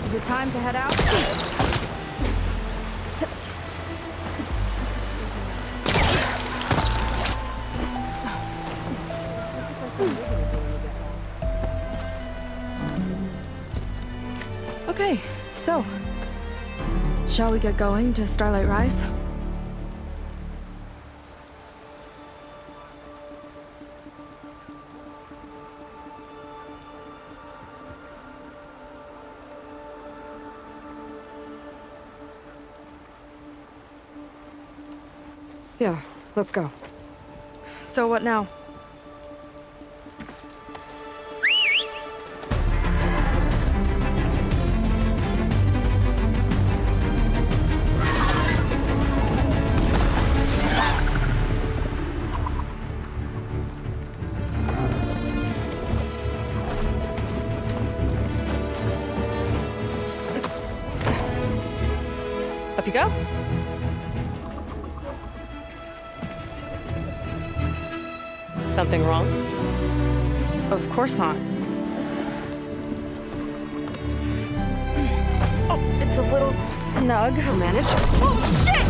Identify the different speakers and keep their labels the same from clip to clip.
Speaker 1: Is it time to head out? Okay, so, shall we get going to Starlight Rise?
Speaker 2: Yeah, let's go.
Speaker 1: So what now?
Speaker 2: Up you go. Something wrong?
Speaker 1: Of course not. Oh, it's a little snug.
Speaker 2: I'll manage.
Speaker 1: Oh, shit!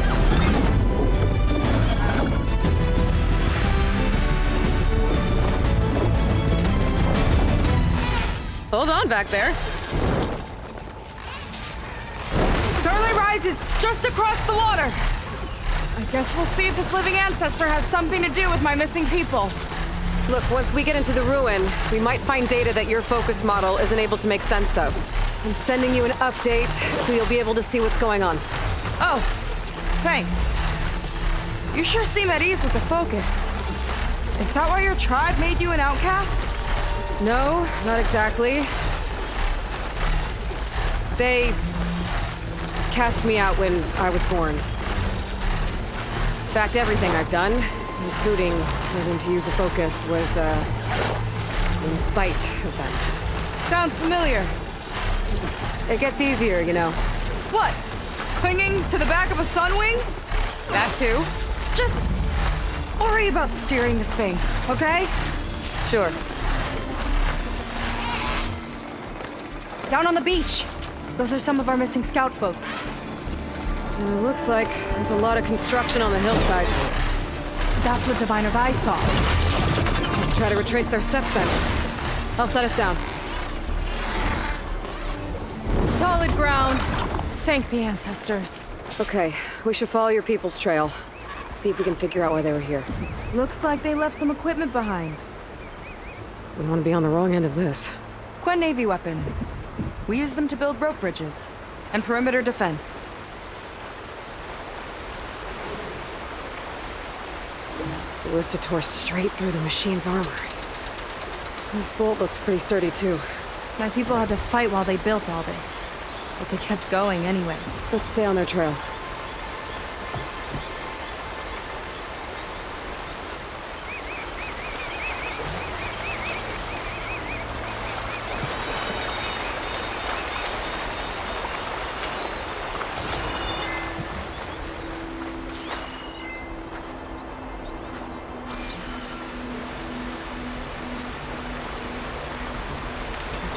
Speaker 2: Hold on back there.
Speaker 1: Starlight Rise is just across the water. I guess we'll see if this living ancestor has something to do with my missing people.
Speaker 2: Look, once we get into the ruin, we might find data that your focus model isn't able to make sense of. I'm sending you an update, so you'll be able to see what's going on.
Speaker 1: Oh, thanks. You sure seem at ease with the focus. Is that why your tribe made you an outcast?
Speaker 2: No, not exactly. They cast me out when I was born. In fact, everything I've done, including learning to use a focus, was, in spite of them.
Speaker 1: Sounds familiar.
Speaker 2: It gets easier, you know.
Speaker 1: What? Clinging to the back of a sunwing?
Speaker 2: That too?
Speaker 1: Just worry about steering this thing, okay?
Speaker 2: Sure.
Speaker 1: Down on the beach. Those are some of our missing scout boats.
Speaker 2: And it looks like there's a lot of construction on the hillside.
Speaker 1: That's what Diviner Vi saw.
Speaker 2: Let's try to retrace their steps then. I'll set us down.
Speaker 1: Solid ground. Thank the ancestors.
Speaker 2: Okay, we should follow your people's trail. See if we can figure out why they were here.
Speaker 1: Looks like they left some equipment behind.
Speaker 2: We want to be on the wrong end of this.
Speaker 1: Quen Navy weapon. We use them to build rope bridges and perimeter defense.
Speaker 2: The ballista tore straight through the machine's armor. This bolt looks pretty sturdy too.
Speaker 1: My people had to fight while they built all this, but they kept going anyway.
Speaker 2: Let's stay on their trail.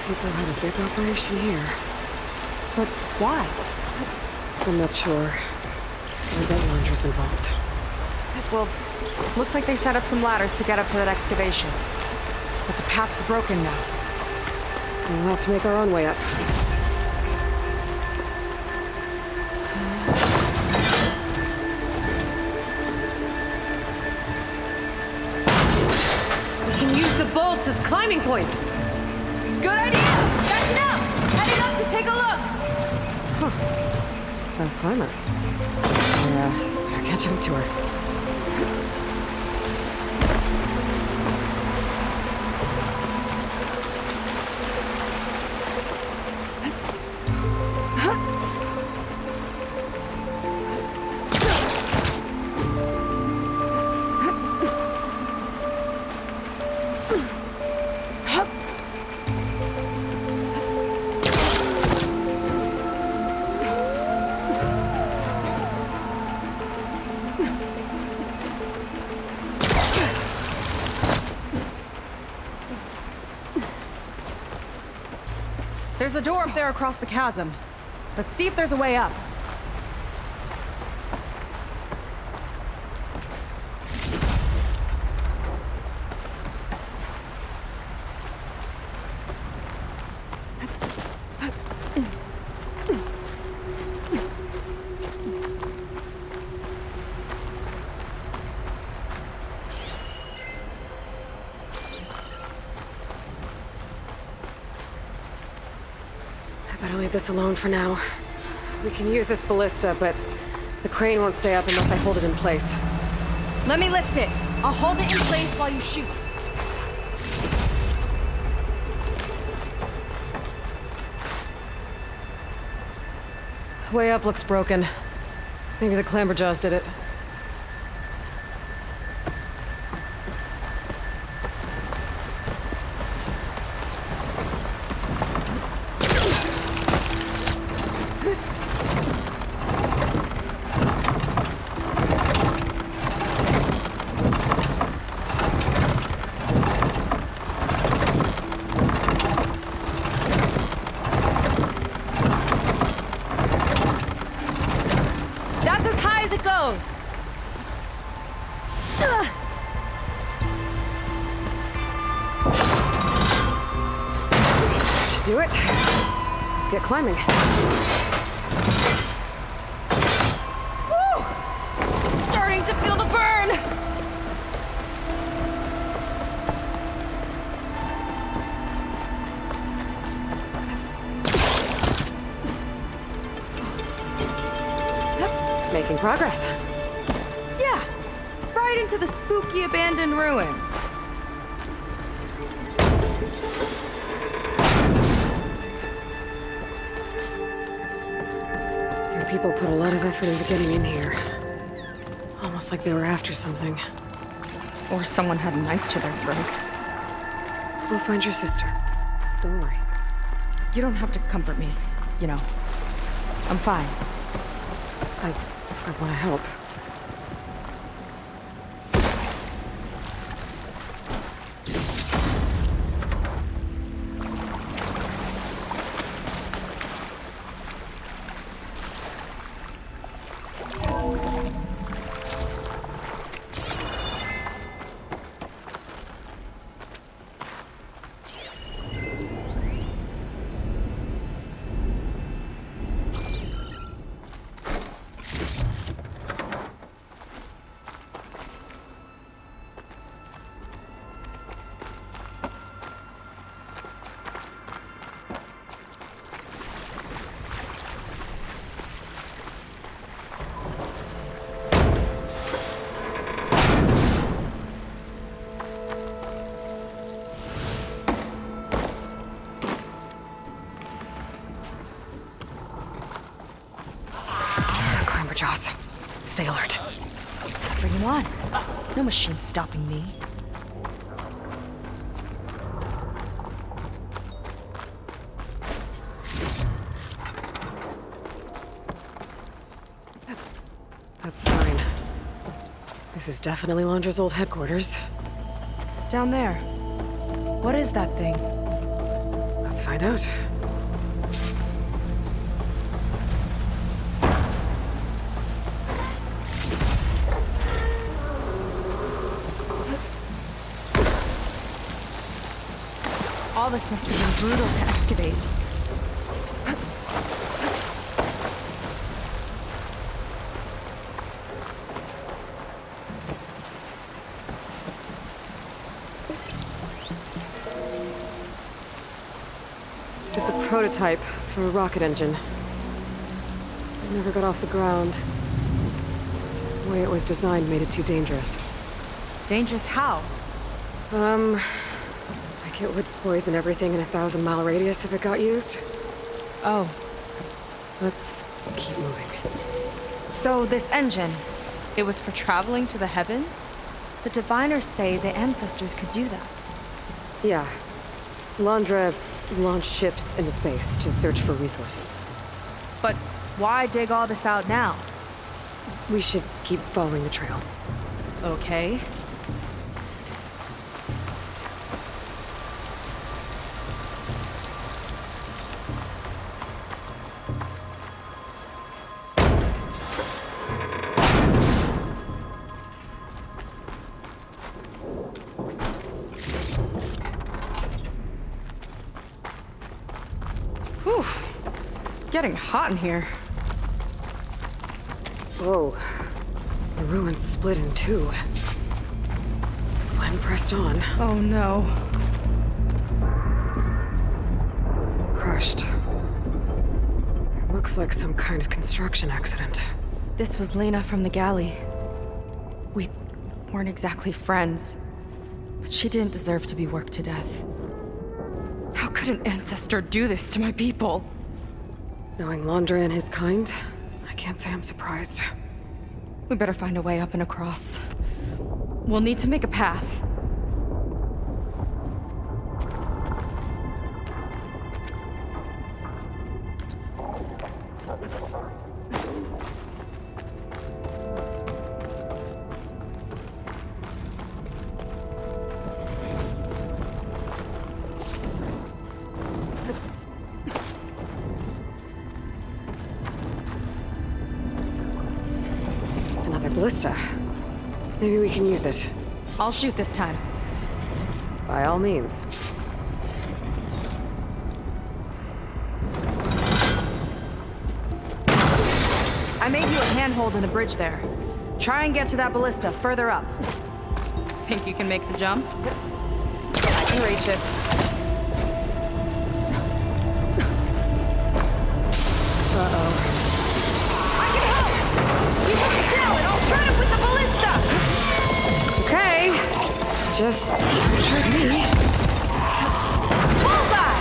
Speaker 2: People had a big operation here.
Speaker 1: But why?
Speaker 2: I'm not sure. I bet Landra's involved.
Speaker 1: Well, looks like they set up some ladders to get up to that excavation. But the path's broken now.
Speaker 2: We'll have to make our own way up. We can use the bolts as climbing points.
Speaker 1: Good idea! That's enough! Heading up to take a look!
Speaker 2: Huh. Fast climber. Yeah, better catch up to her.
Speaker 1: There's a door up there across the chasm. Let's see if there's a way up.
Speaker 2: Better leave this alone for now. We can use this ballista, but the crane won't stay up unless I hold it in place.
Speaker 1: Let me lift it. I'll hold it in place while you shoot.
Speaker 2: Way up looks broken. Maybe the clamberjaws did it.
Speaker 1: That's as high as it goes.
Speaker 2: Should do it. Let's get climbing.
Speaker 1: Woo! Starting to feel the burn.
Speaker 2: Making progress.
Speaker 1: Yeah, right into the spooky abandoned ruin.
Speaker 2: Your people put a lot of effort into getting in here. Almost like they were after something.
Speaker 1: Or someone had a knife to their throats.
Speaker 2: We'll find your sister. Don't worry.
Speaker 1: You don't have to comfort me, you know. I'm fine.
Speaker 2: I want to help. Jaws. Stay alert.
Speaker 1: Bring him on. No machine's stopping me.
Speaker 2: That sign. This is definitely Londra's old headquarters.
Speaker 1: Down there. What is that thing?
Speaker 2: Let's find out.
Speaker 1: All this must have been brutal to excavate.
Speaker 2: It's a prototype for a rocket engine. It never got off the ground. The way it was designed made it too dangerous.
Speaker 1: Dangerous how?
Speaker 2: Like it would poison everything in a 1,000-mile radius if it got used.
Speaker 1: Oh.
Speaker 2: Let's keep moving.
Speaker 1: So this engine, it was for traveling to the heavens? The diviners say the ancestors could do that.
Speaker 2: Yeah. Londra launched ships into space to search for resources.
Speaker 1: But why dig all this out now?
Speaker 2: We should keep following the trail.
Speaker 1: Okay. Whew. Getting hot in here.
Speaker 2: Whoa. The ruins split in two. Glenn pressed on.
Speaker 1: Oh no.
Speaker 2: Crushed. It looks like some kind of construction accident.
Speaker 1: This was Lena from the galley. We weren't exactly friends, but she didn't deserve to be worked to death. How could an ancestor do this to my people?
Speaker 2: Knowing Landra and his kind, I can't say I'm surprised.
Speaker 1: We better find a way up and across. We'll need to make a path.
Speaker 2: Another ballista. Maybe we can use it.
Speaker 1: I'll shoot this time.
Speaker 2: By all means.
Speaker 1: I made you a handhold in the bridge there. Try and get to that ballista further up. Think you can make the jump?
Speaker 2: I can reach it. Uh-oh.
Speaker 1: I can help! You hold still and I'll shred it with the ballista!
Speaker 2: Okay. Just hurt me.
Speaker 1: Bullseye!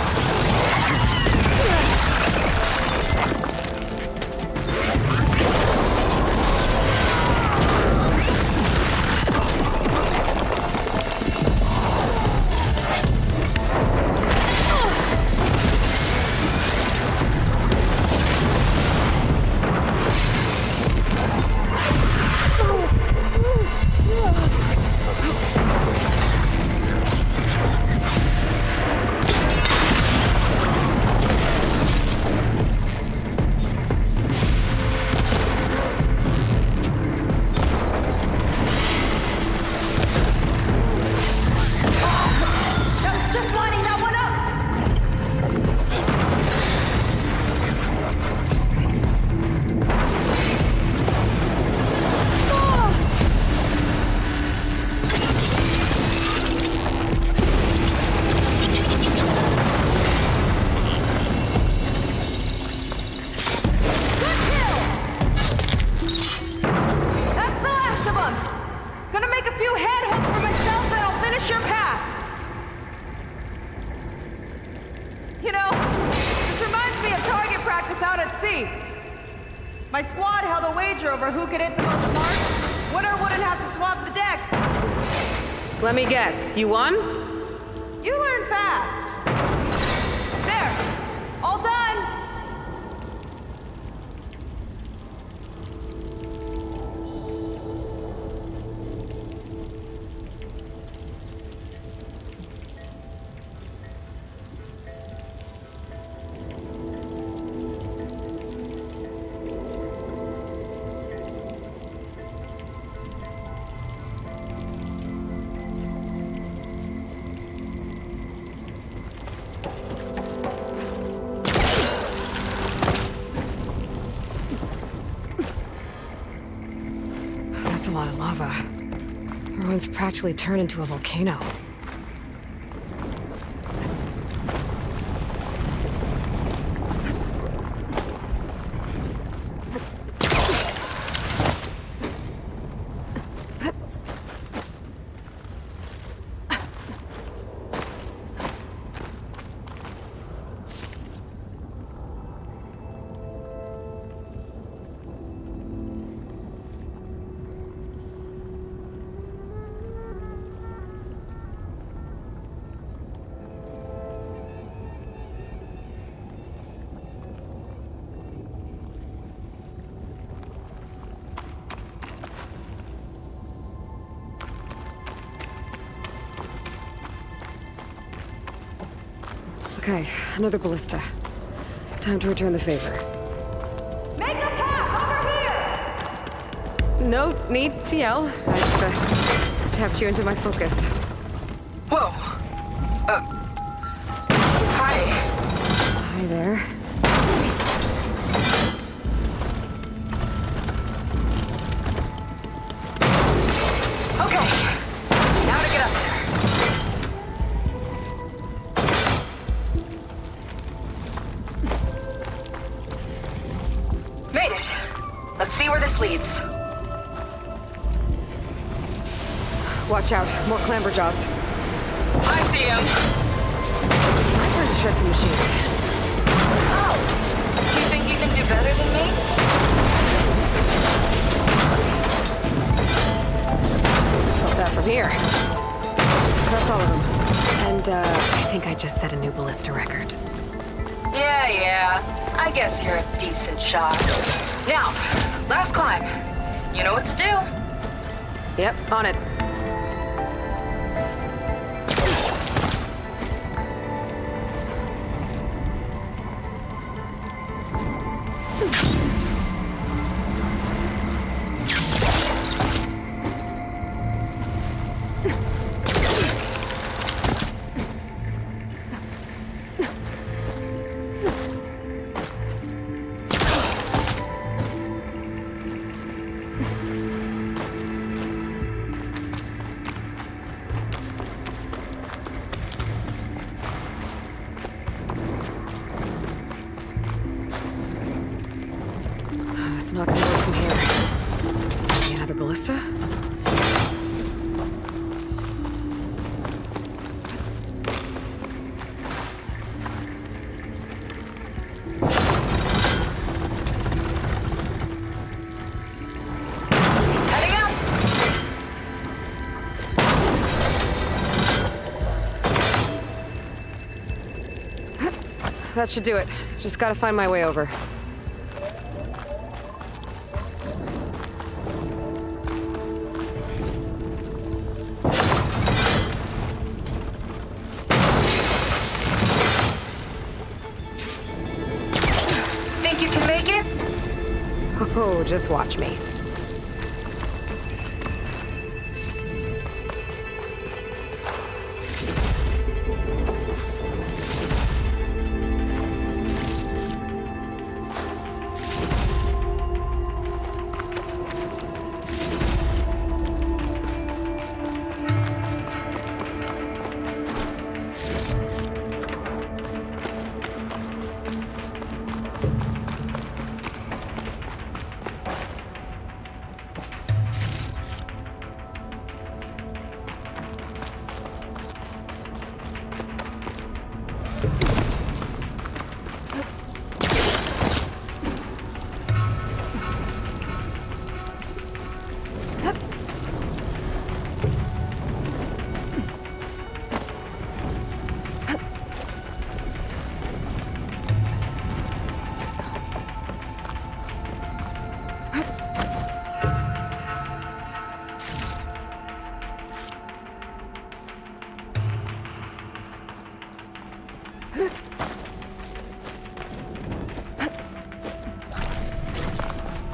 Speaker 1: My squad held a wager over who could hit the most marks. Winner wouldn't have to swap the decks.
Speaker 2: Let me guess. You won?
Speaker 1: You learn fast. There. All done.
Speaker 2: That's a lot of lava. The ruins practically turned into a volcano. Okay, another ballista. Time to return the favor.
Speaker 1: Make a path over here!
Speaker 2: No need to yell. I've tapped you into my focus.
Speaker 3: Whoa. Hi.
Speaker 2: Hi there.
Speaker 1: this leads.
Speaker 2: Watch out, more clamberjaws.
Speaker 1: I see him.
Speaker 2: My turn to shred some machines.
Speaker 1: Oh, you think you can do better than me?
Speaker 2: Felt that from here. That's all of them. And, I think I just set a new ballista record.
Speaker 1: Yeah. I guess you're a decent shot. Now, last climb. You know what to do.
Speaker 2: Yep, on it. It's not gonna work from here. Maybe another ballista?
Speaker 1: Heading up.
Speaker 2: That should do it. Just gotta find my way over.
Speaker 1: Think you can make it?
Speaker 2: Oh, just watch me.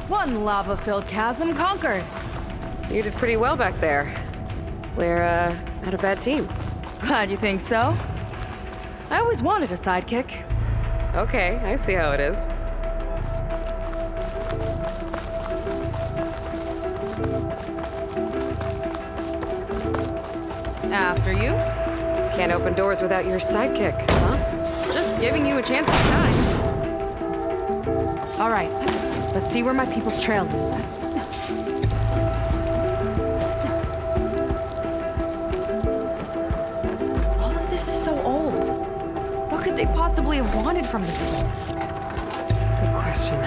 Speaker 3: One lava-filled chasm conquered.
Speaker 2: You did pretty well back there. We're, not a bad team.
Speaker 3: Glad you think so. I always wanted a sidekick.
Speaker 2: Okay, I see how it is.
Speaker 3: After you.
Speaker 2: Can't open doors without your sidekick, huh?
Speaker 3: Just giving you a chance to shine. All right, let's see where my people's trail leads. All of this is so old. What could they possibly have wanted from this place?
Speaker 2: Good question.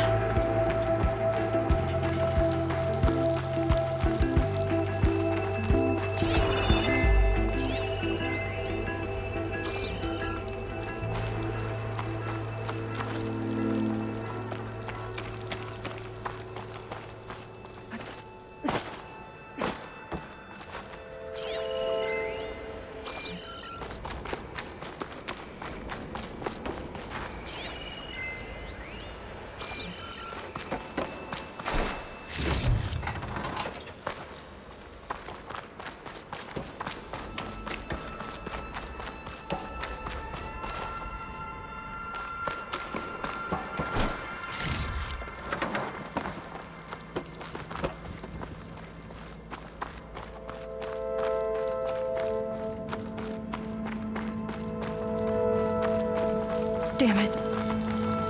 Speaker 3: Damn it.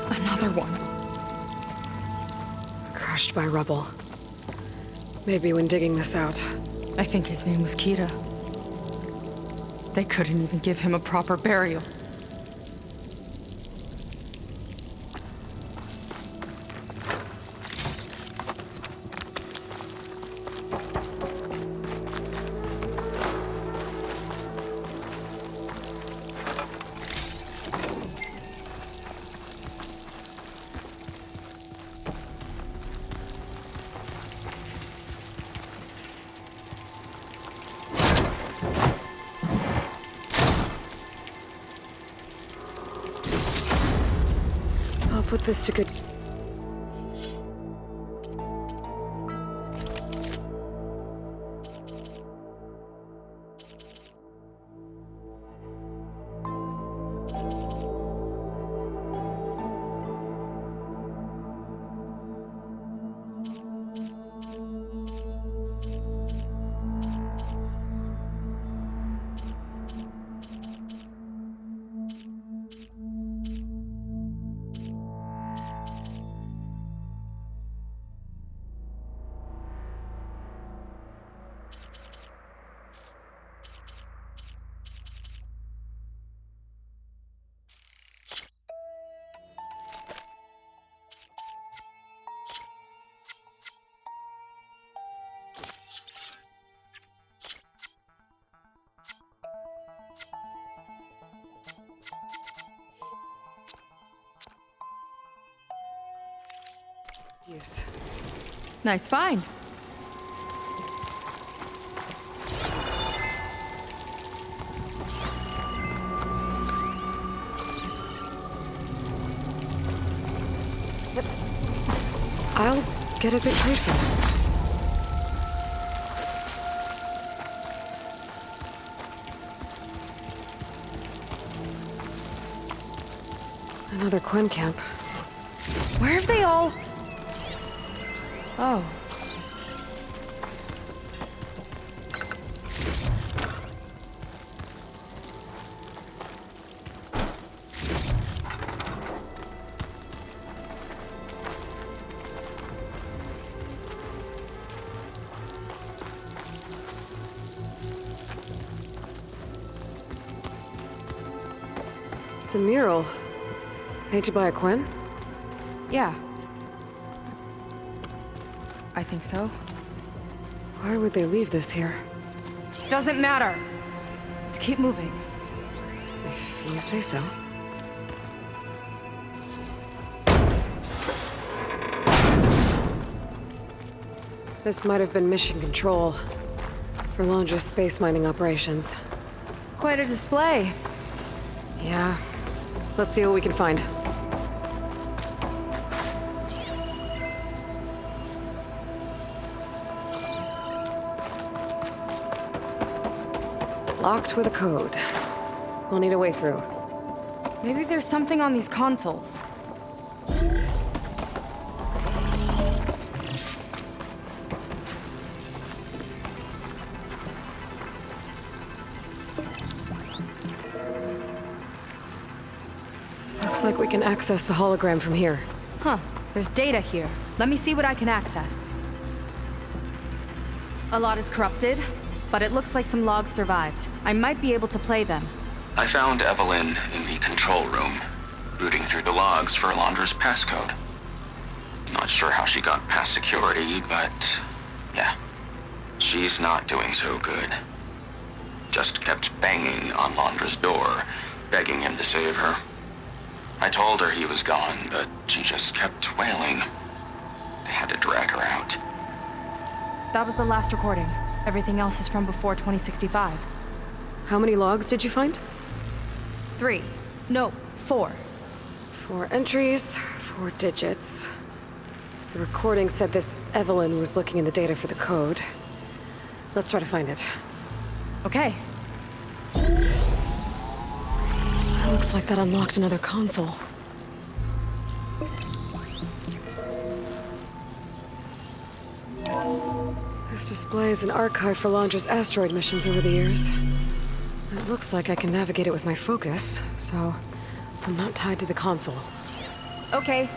Speaker 3: Another one.
Speaker 2: Crushed by rubble. Maybe when digging this out.
Speaker 1: I think his name was Kira. They couldn't even give him a proper burial.
Speaker 2: Put this to good... use.
Speaker 1: Nice find.
Speaker 2: I'll get a bit paid for this. Another Quen camp.
Speaker 1: Where have they all... Oh.
Speaker 2: It's a mural. Painted by a Quen?
Speaker 1: Yeah. I think so.
Speaker 2: Why would they leave this here?
Speaker 1: Doesn't matter. Let's keep moving.
Speaker 2: If you say so. This might have been mission control for Londra's space mining operations.
Speaker 1: Quite a display.
Speaker 2: Yeah. Let's see what we can find. Locked with a code. We'll need a way through.
Speaker 1: Maybe there's something on these consoles.
Speaker 2: Looks like we can access the hologram from here.
Speaker 1: Huh. There's data here. Let me see what I can access. A lot is corrupted, but it looks like some logs survived. I might be able to play them.
Speaker 4: I found Evelyn in the control room, rooting through the logs for Londra's passcode. Not sure how she got past security, but yeah, she's not doing so good. Just kept banging on Londra's door, begging him to save her. I told her he was gone, but she just kept wailing. I had to drag her out.
Speaker 1: That was the last recording. Everything else is from before 2065.
Speaker 2: How many logs did you find?
Speaker 1: 3. No, 4.
Speaker 2: 4 entries, 4 digits. The recording said this Evelyn was looking in the data for the code. Let's try to find it.
Speaker 1: Okay.
Speaker 2: Looks like that unlocked another console. This display is an archive for Londra's asteroid missions over the years. It looks like I can navigate it with my focus, so I'm not tied to the console.
Speaker 1: Okay.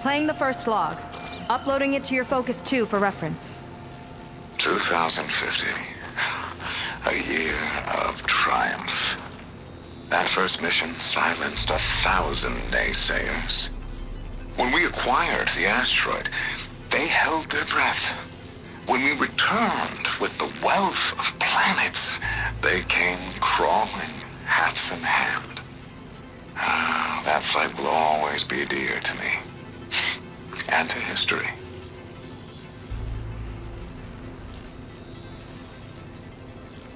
Speaker 1: Playing the first log. Uploading it to your Focus 2 for reference.
Speaker 4: 2050. A year of triumph. That first mission silenced 1,000 naysayers. When we acquired the asteroid, they held their breath. When we returned with the wealth of planets, they came crawling, hats in hand. That fight will always be dear to me. And to history.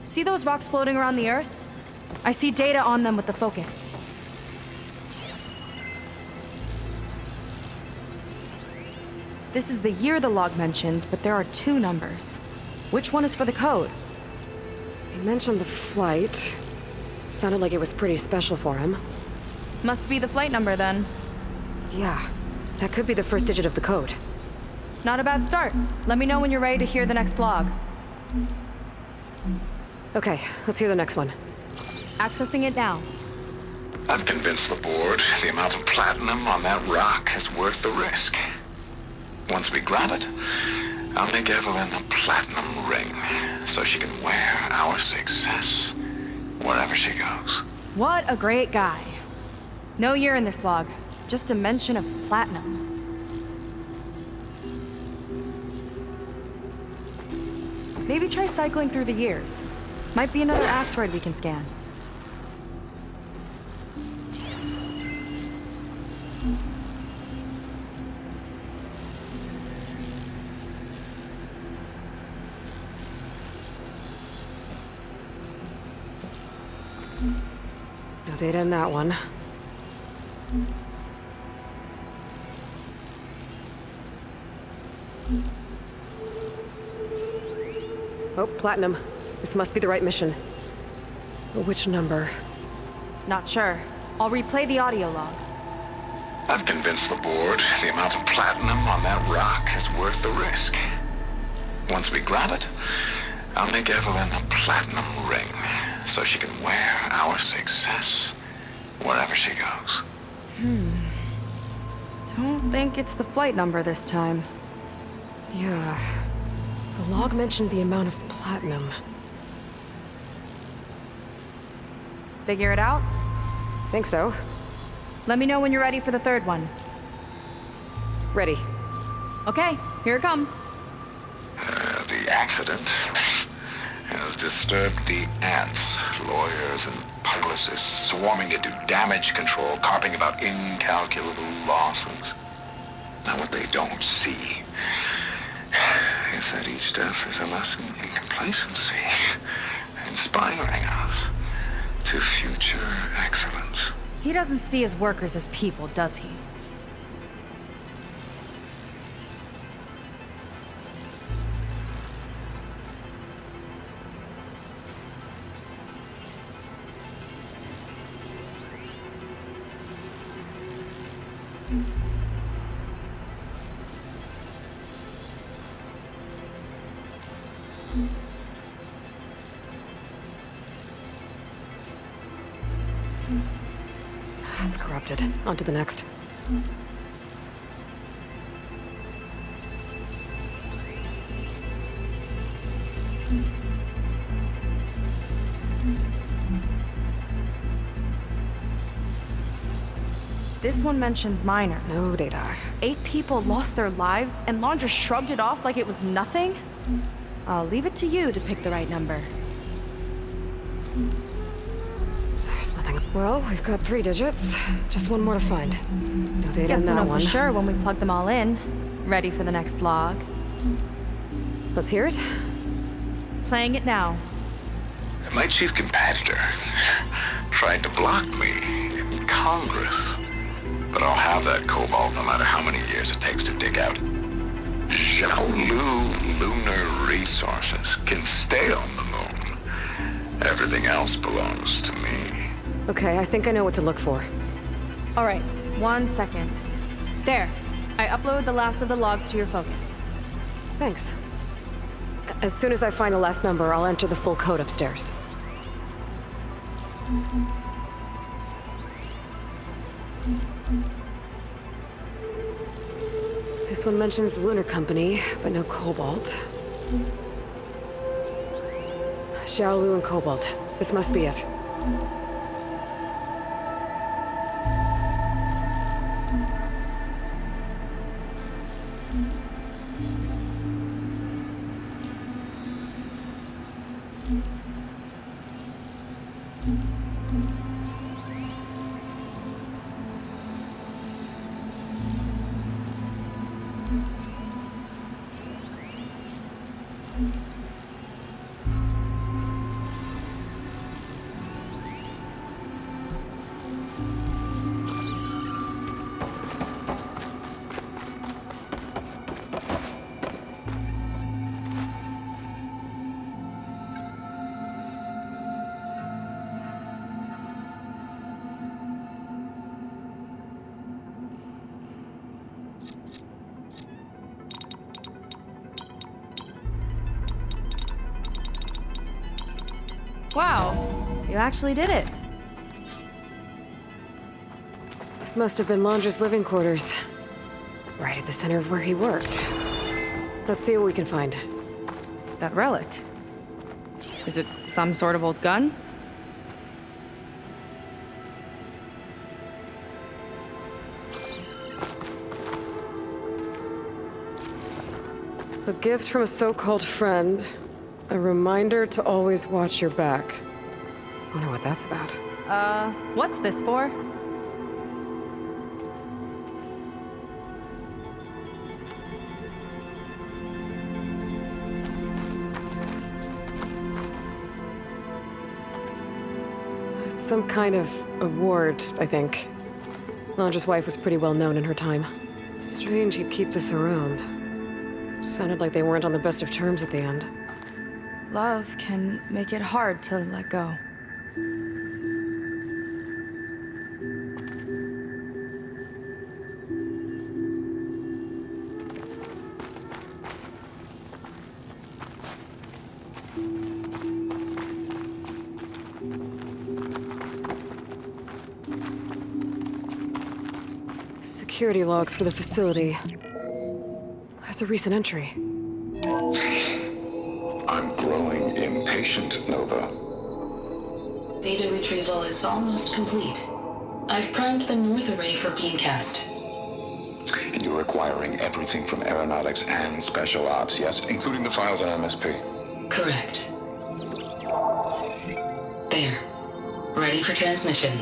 Speaker 3: See those rocks floating around the Earth? I see data on them with the focus. This is the year the log mentioned, but there are two numbers. Which one is for the code?
Speaker 2: He mentioned the flight. Sounded like it was pretty special for him.
Speaker 3: Must be the flight number then.
Speaker 2: Yeah, that could be the first digit of the code.
Speaker 3: Not a bad start. Let me know when you're ready to hear the next log.
Speaker 2: Okay, let's hear the next one.
Speaker 3: Accessing it now.
Speaker 4: I've convinced the board the amount of platinum on that rock is worth the risk. Once we grab it, I'll make Evelyn a platinum ring so she can wear our success wherever she goes.
Speaker 3: What a great guy. No year in this log, just a mention of platinum. Maybe try cycling through the years. Might be another asteroid we can scan.
Speaker 2: No data in that one. Oh, platinum. This must be the right mission. But which number?
Speaker 3: Not sure. I'll replay the audio log.
Speaker 4: I've convinced the board the amount of platinum on that rock is worth the risk. Once we grab it, I'll make Evelyn a platinum ring so she can wear our success wherever she goes.
Speaker 3: Don't think it's the flight number this time.
Speaker 2: Yeah. The log mentioned the amount of platinum.
Speaker 3: Figure it out?
Speaker 2: Think so.
Speaker 3: Let me know when you're ready for the third one.
Speaker 2: Ready.
Speaker 3: Okay, here it comes.
Speaker 4: The accident has disturbed the ants, lawyers and publicists swarming to do damage control, carping about incalculable losses. Now what they don't see is that each death is a lesson in complacency, inspiring us to future excellence.
Speaker 3: He doesn't see his workers as people, does he?
Speaker 2: It's corrupted. On to the next.
Speaker 3: This one mentions miners.
Speaker 2: No data.
Speaker 3: 8 people lost their lives, and Lon just shrugged it off like it was nothing? I'll leave it to you to pick the right number.
Speaker 2: There's nothing. Well, we've got 3 digits. Just one more to find. No data
Speaker 3: Guess
Speaker 2: in
Speaker 3: we'll
Speaker 2: that
Speaker 3: know
Speaker 2: one.
Speaker 3: for sure when we plug them all in. Ready for the next log.
Speaker 2: Let's hear it.
Speaker 3: Playing it now.
Speaker 4: My chief competitor tried to block me in Congress. But I'll have that cobalt no matter how many years it takes to dig out. Xiaolu lunar resources can stay on the moon. Everything else belongs to me.
Speaker 2: Okay, I think I know what to look for.
Speaker 3: All right, 1 second. There. I uploaded the last of the logs to your focus.
Speaker 2: Thanks. As soon as I find the last number, I'll enter the full code upstairs. This one mentions the Lunar Company, but no cobalt. Xiaolu and Cobalt. This must be it.
Speaker 3: Wow, you actually did it.
Speaker 2: This must have been Laundra's living quarters. Right at the center of where he worked. Let's see what we can find.
Speaker 3: That relic. Is it some sort of old gun?
Speaker 2: A gift from a so-called friend. A reminder to always watch your back. Wonder what that's about.
Speaker 3: What's this for?
Speaker 2: It's some kind of award, I think. Laundra's wife was pretty well known in her time. Strange he'd keep this around. Sounded like they weren't on the best of terms at the end.
Speaker 3: Love can make it hard to let go.
Speaker 2: Security logs for the facility. There's a recent entry.
Speaker 5: I'm growing impatient, Nova.
Speaker 6: Data retrieval is almost complete. I've primed the north array for beamcast.
Speaker 5: And you're acquiring everything from aeronautics and special ops, yes? Including the files on MSP.
Speaker 6: Correct. There. Ready for transmission.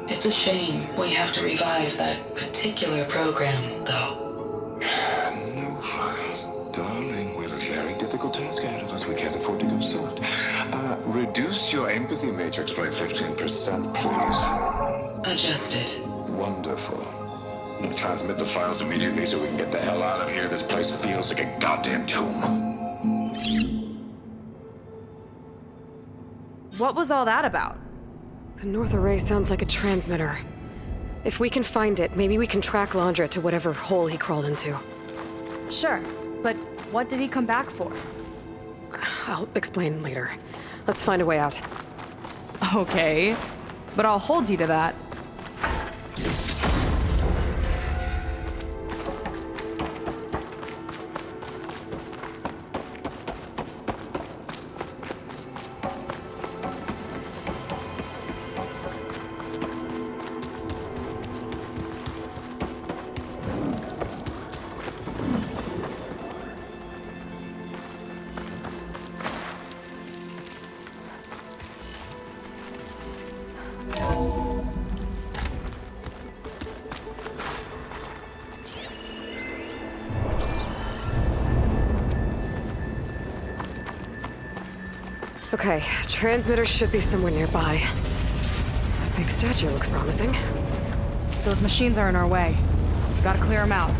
Speaker 6: It's a shame we have to revive that particular program, though.
Speaker 5: Nova, darling, we have a very difficult task ahead of us. We can't afford to go soft. Reduce your empathy matrix by 15%, please.
Speaker 6: Adjusted.
Speaker 5: Wonderful. Now transmit the files immediately so we can get the hell out of here. This place feels like a goddamn tomb.
Speaker 3: What was all that about?
Speaker 2: The north array sounds like a transmitter. If we can find it, maybe we can track Laundra to whatever hole he crawled into.
Speaker 3: Sure, but what did he come back for?
Speaker 2: I'll explain later. Let's find a way out.
Speaker 3: Okay, but I'll hold you to that.
Speaker 2: Okay, transmitter should be somewhere nearby. That big statue looks promising.
Speaker 3: Those machines are in our way. Gotta clear them out.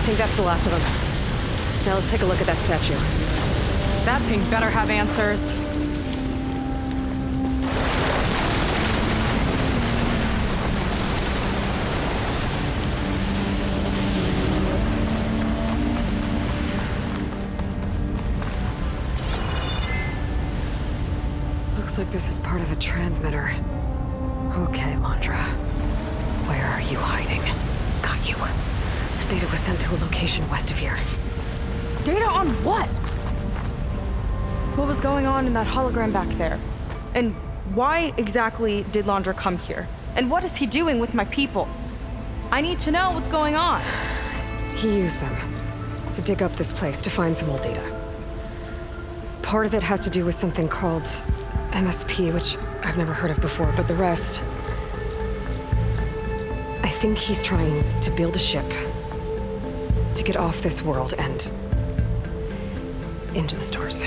Speaker 2: think that's the last of them. Now let's take a look at that statue.
Speaker 3: That thing better have answers.
Speaker 2: Looks like this is part of a transmitter. Okay, Londra. Where are you hiding? Got you. Data was sent to a location west of here.
Speaker 3: Data on what? What was going on in that hologram back there? And why exactly did Londra come here? And what is he doing with my people? I need to know what's going on.
Speaker 2: He used them to dig up this place to find some old data. Part of it has to do with something called MSP, which I've never heard of before, but the rest... I think he's trying to build a ship to get off this world and into the stars.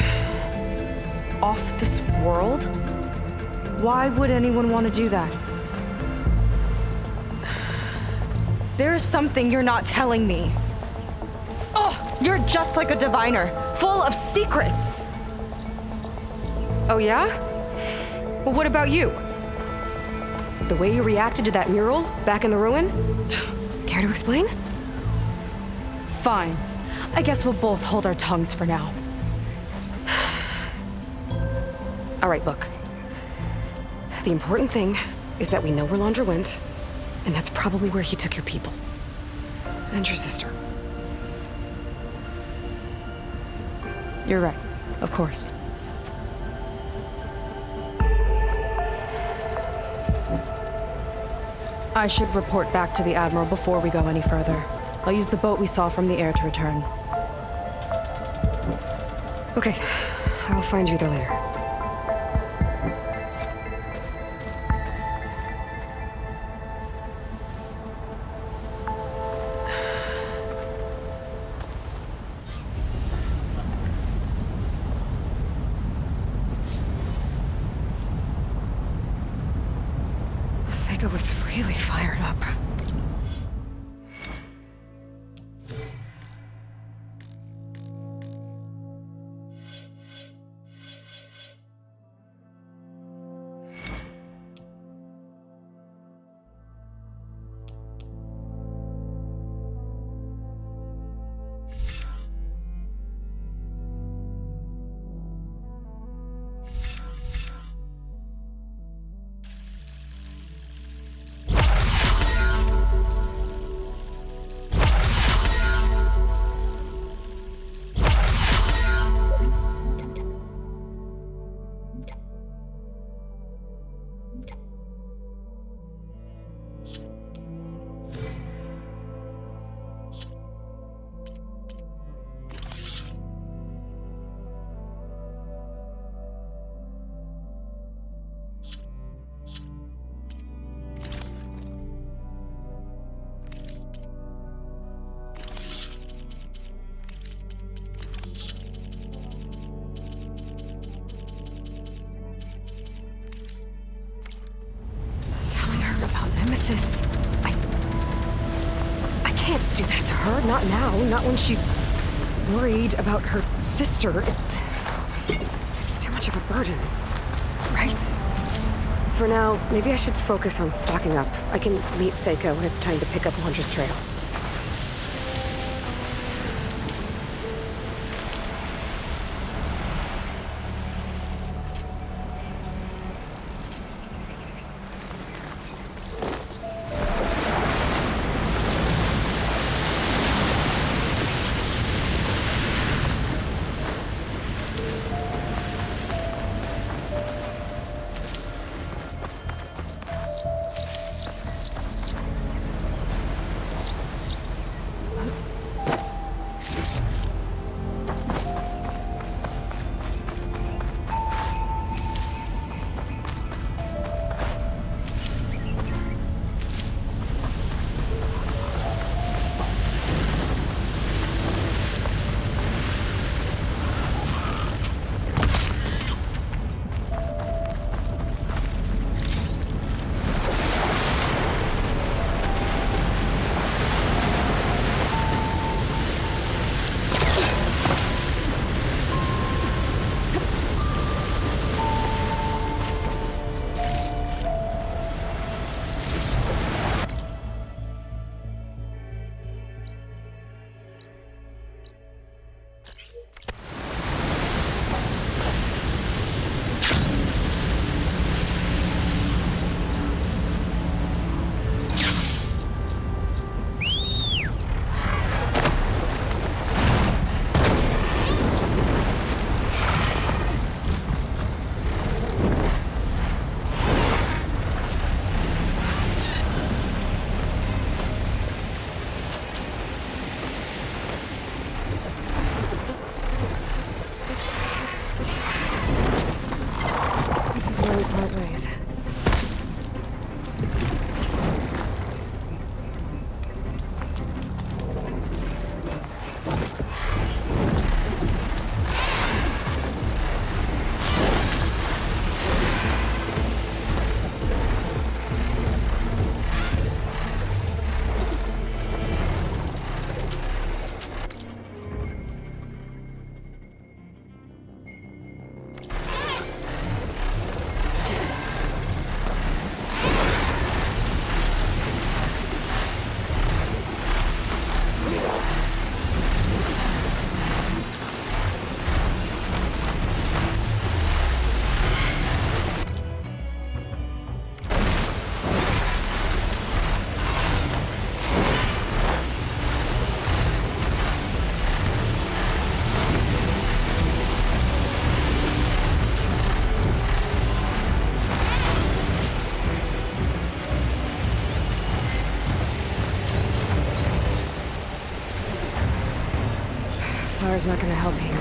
Speaker 3: Off this world? Why would anyone want to do that? There's something you're not telling me. Oh, you're just like a diviner, full of secrets.
Speaker 2: Oh yeah? Well, what about you? The way you reacted to that mural back in the ruin? Care to explain?
Speaker 3: Fine. I guess we'll both hold our tongues for now.
Speaker 2: All right, look. The important thing is that we know where Londra went, and that's probably where he took your people. And your sister.
Speaker 3: You're right, of course. I should report back to the Admiral before we go any further. I'll use the boat we saw from the air to return.
Speaker 2: Okay, I'll find you there later. Seika was really fired up. Nemesis. I can't do that to her. Not now. Not when she's worried about her sister. It's too much of a burden. Right? For now, maybe I should focus on stocking up. I can meet Seika when it's time to pick up Londra's trail. fire's not gonna help here.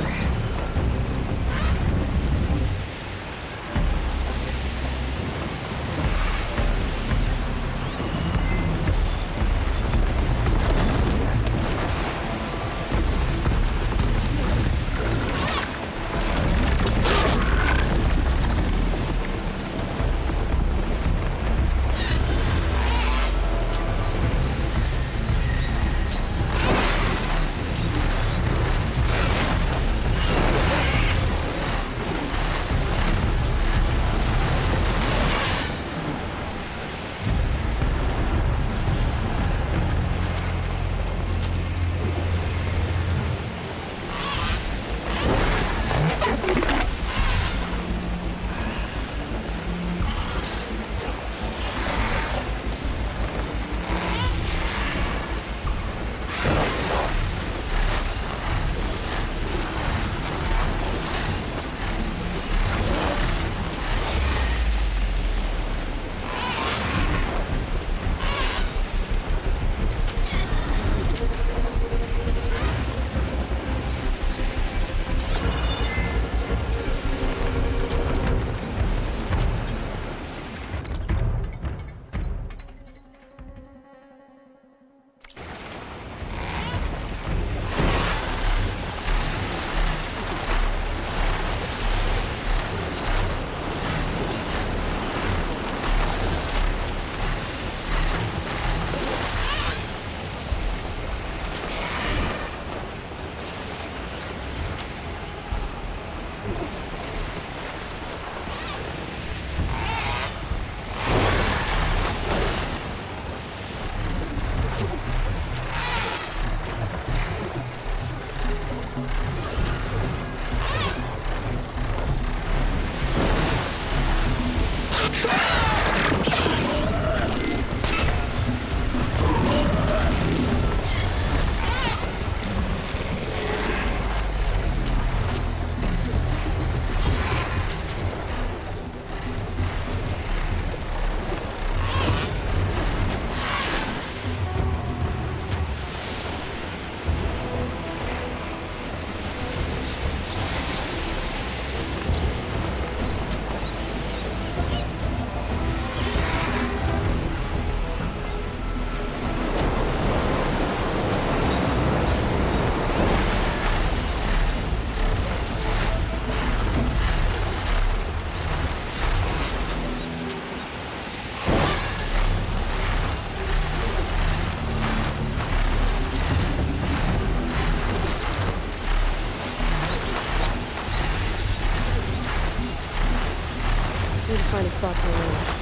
Speaker 2: Need to find a spot to land.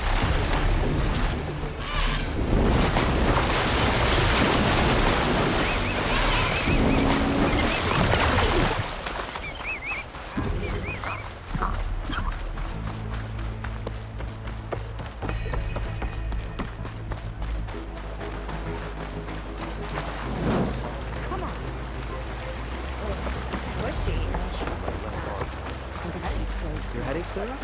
Speaker 7: Your headache clear?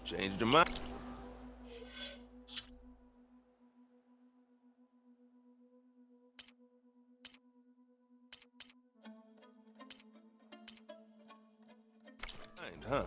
Speaker 7: Changed your mind? Huh?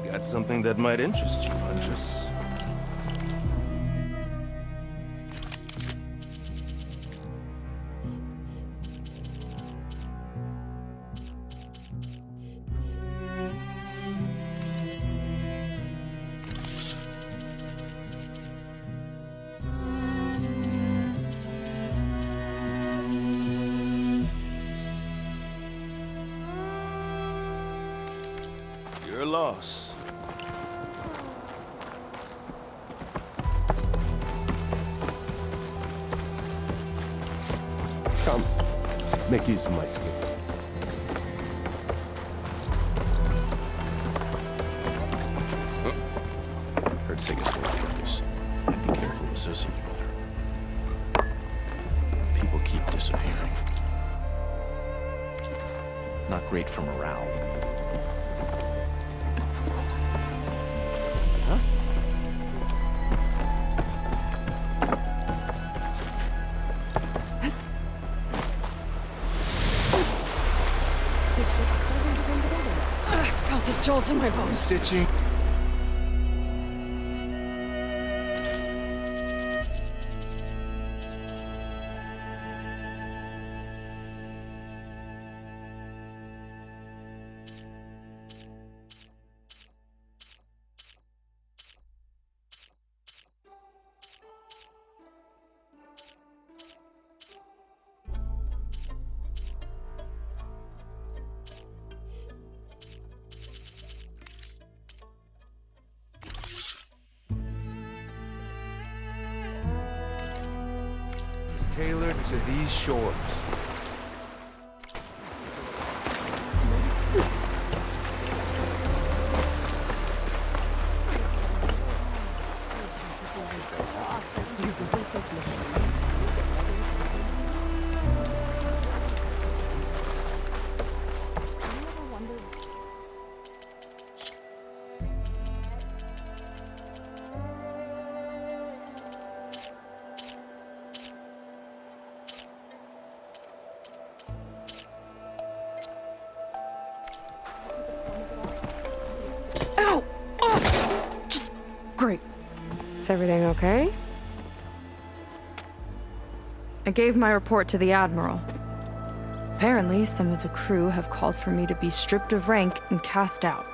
Speaker 7: Got something that might interest you, Huntress. Your loss.
Speaker 8: Come, make use of my skills.
Speaker 9: Heard Sega's still focus. I'd be careful associating with her. People keep disappearing. Not great for morale.
Speaker 8: Huh?
Speaker 2: I felt a jolt in my bones.
Speaker 7: Stitching. Tailored to these shores.
Speaker 3: Ow! Oh! Just great.
Speaker 2: Is everything okay?
Speaker 3: I gave my report to the Admiral. Apparently, some of the crew have called for me to be stripped of rank and cast out.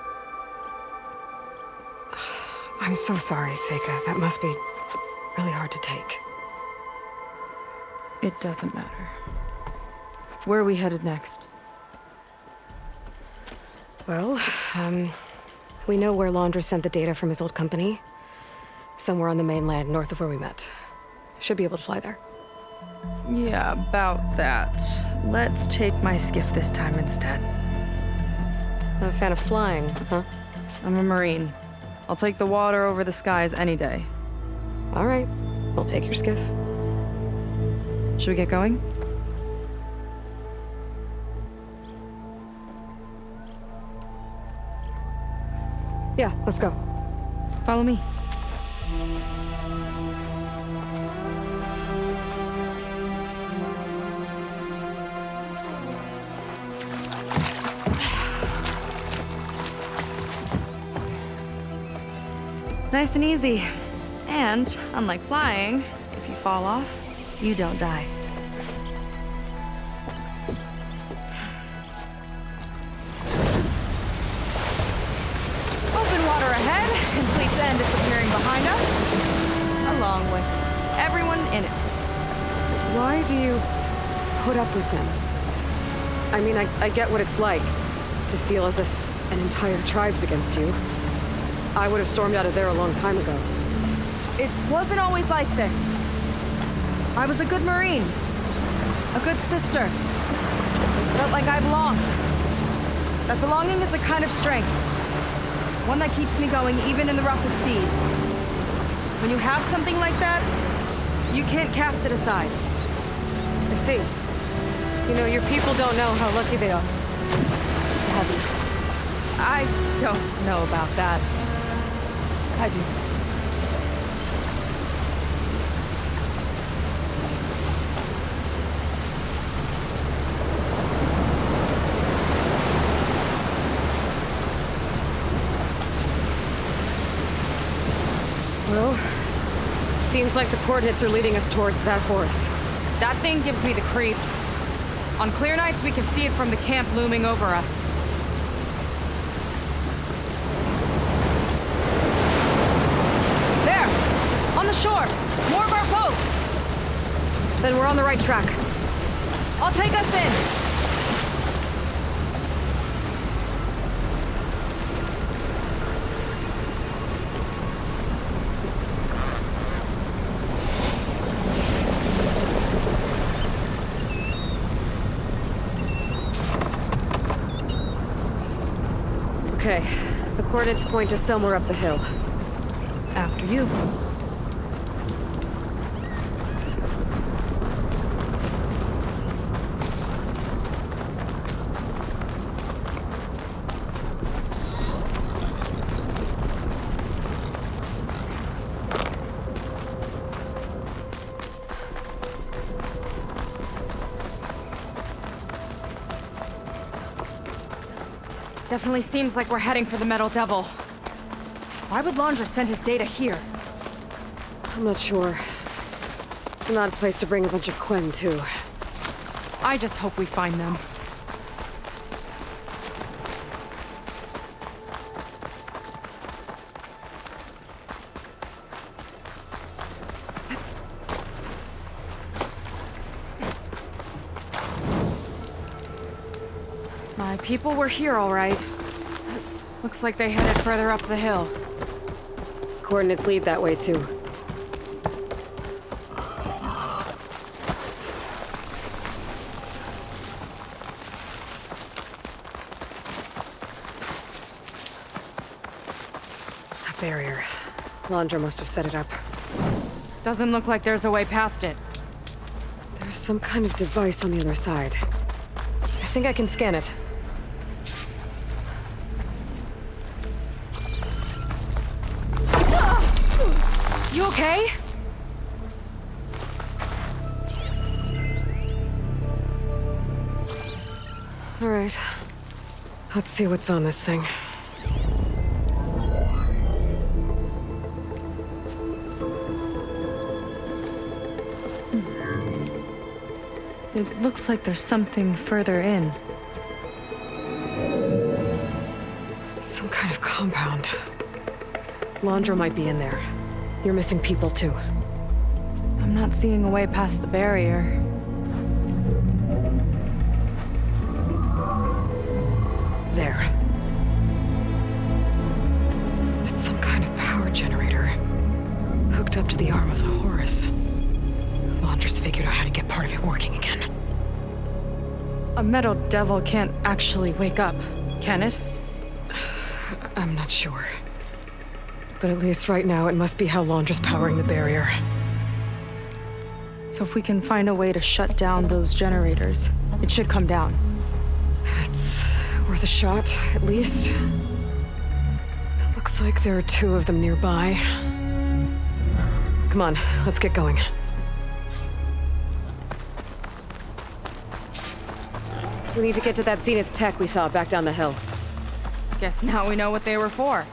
Speaker 2: I'm so sorry, Seika. That must be really hard to take.
Speaker 3: It doesn't matter. Where are we headed next?
Speaker 2: Well, we know where Laundra sent the data from his old company. Somewhere on the mainland, north of where we met. Should be able to fly there.
Speaker 3: Yeah, about that. Let's take my skiff this time instead.
Speaker 2: Not a fan of flying, huh?
Speaker 3: I'm a Marine. I'll take the water over the skies any day.
Speaker 2: All right, we'll take your skiff.
Speaker 3: Should we get going?
Speaker 2: Yeah, let's go.
Speaker 3: Follow me. Nice and easy. And, unlike flying, if you fall off, you don't die. Open water ahead, and Fleet's End disappearing behind us, along with everyone in it.
Speaker 2: Why do you put up with them? I mean, I get what it's like to feel as if an entire tribe's against you. I would have stormed out of there a long time ago.
Speaker 3: It wasn't always like this. I was a good Marine. A good sister. Felt like I belonged. That belonging is a kind of strength. One that keeps me going even in the roughest seas. When you have something like that, you can't cast it aside.
Speaker 2: I see. You know, your people don't know how lucky they are to have you.
Speaker 3: I don't know about that.
Speaker 2: I do. Well, seems like the coordinates are leading us towards that horse.
Speaker 3: That thing gives me the creeps. On clear nights, we can see it from the camp looming over us. There! On the shore! More of our boats!
Speaker 2: Then we're on the right track.
Speaker 3: I'll take us in!
Speaker 2: Okay, the coordinates point to somewhere up the hill.
Speaker 3: After you. Definitely seems like we're heading for the Metal Devil. Why would Laundra send his data here?
Speaker 2: I'm not sure. It's an odd place to bring a bunch of Quen, too.
Speaker 3: I just hope we find them. My people were here, all right. Looks like they headed further up the hill.
Speaker 2: Coordinates lead that way, too. That barrier. Laundra must have set it up.
Speaker 3: Doesn't look like there's a way past it.
Speaker 2: There's some kind of device on the other side. I think I can scan it.
Speaker 3: You okay?
Speaker 2: All right. Let's see what's on this thing.
Speaker 3: It looks like there's something further in.
Speaker 2: Some kind of compound. Laundra might be in there. You're missing people, too.
Speaker 3: I'm not seeing a way past the barrier.
Speaker 2: There. It's some kind of power generator. Hooked up to the arm of the Horus. Laundra's figured out how to get part of it working again.
Speaker 3: A Metal Devil can't actually wake up, can it?
Speaker 2: I'm not sure. But at least right now, it must be how Laundra's powering the barrier.
Speaker 3: So if we can find a way to shut down those generators, it should come down.
Speaker 2: It's worth a shot, at least. Looks like there are 2 of them nearby. Come on, let's get going. We need to get to that Zenith tech we saw back down the hill.
Speaker 3: Guess now we know what they were for.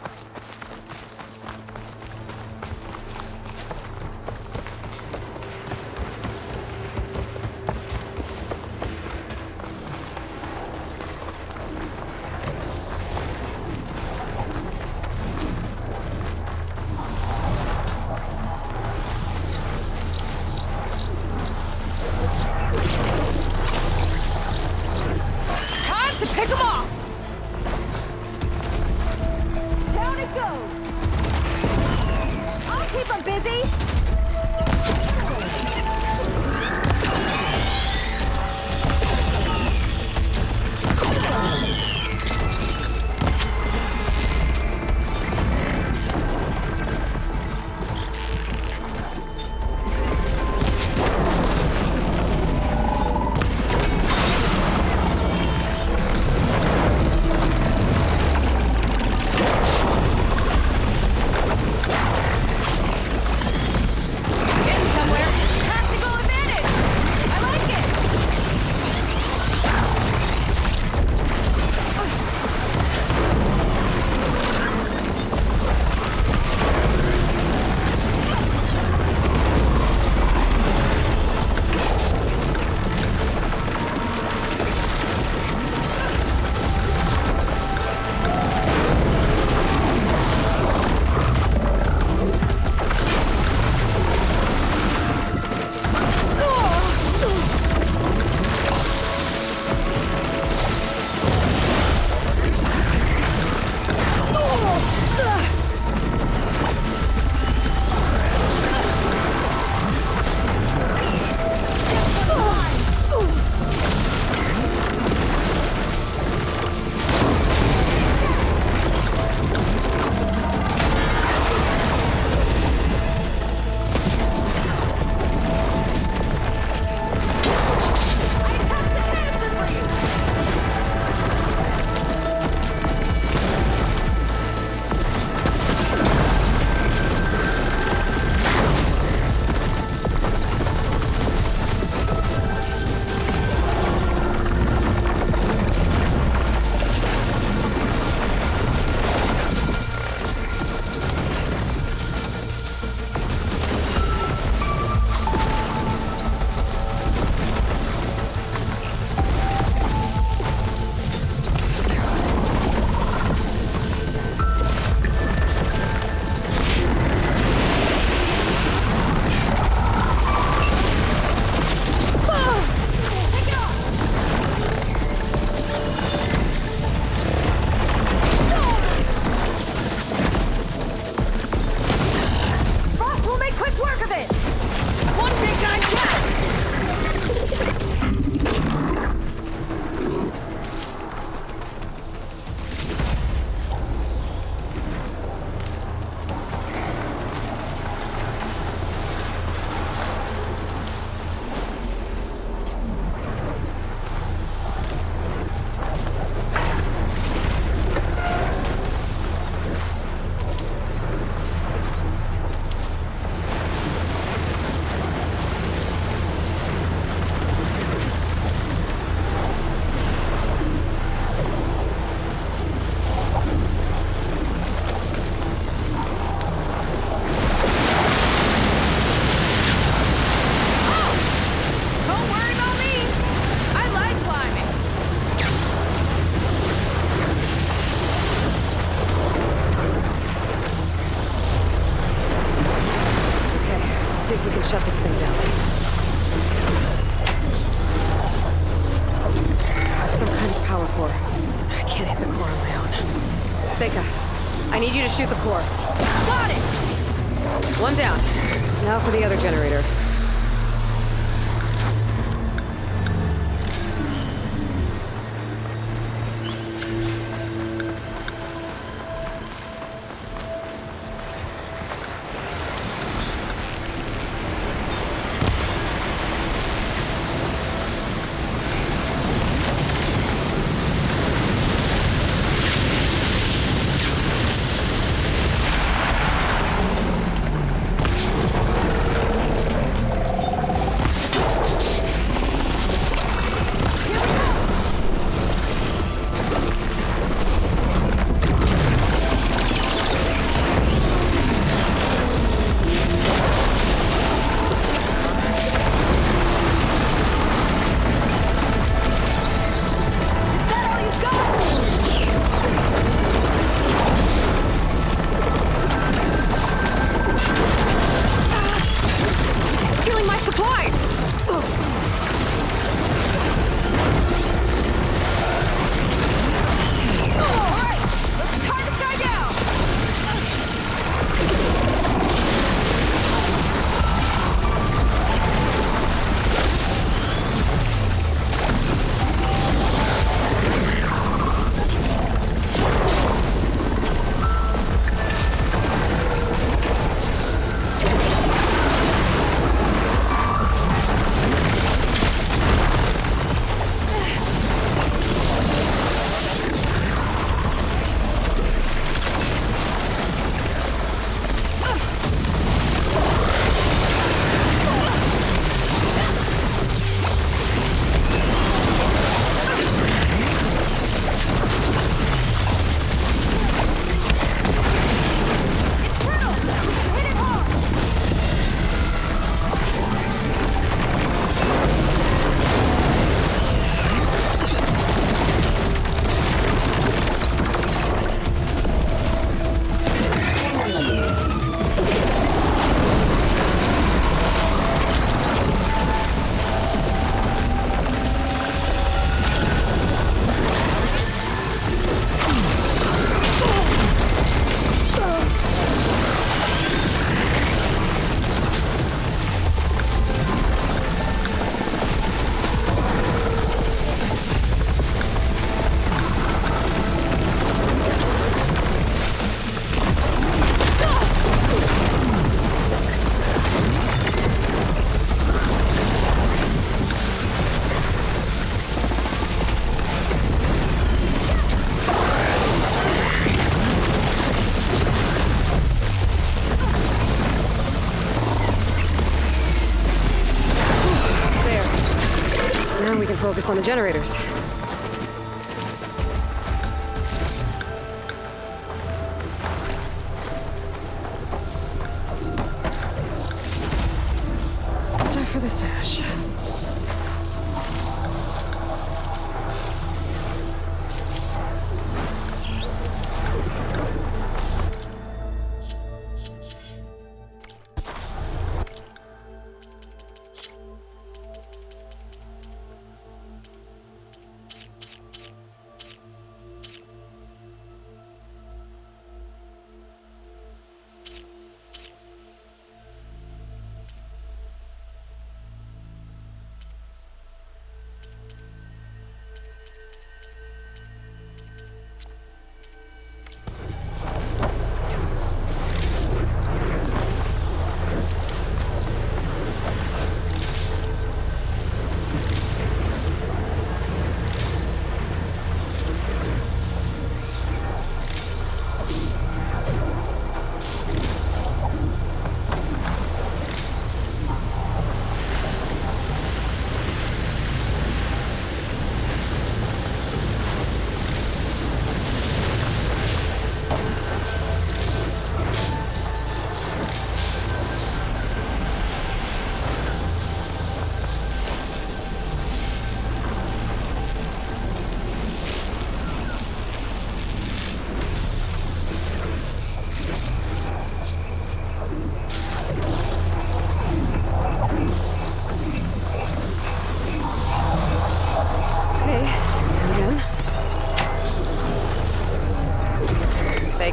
Speaker 2: shut this thing down. There's some kind of power core. I can't hit the core on my own. Seika, I need you to shoot the core. Got it! One down. Now for the other generator. Focus on the generators. Stuff for the stash.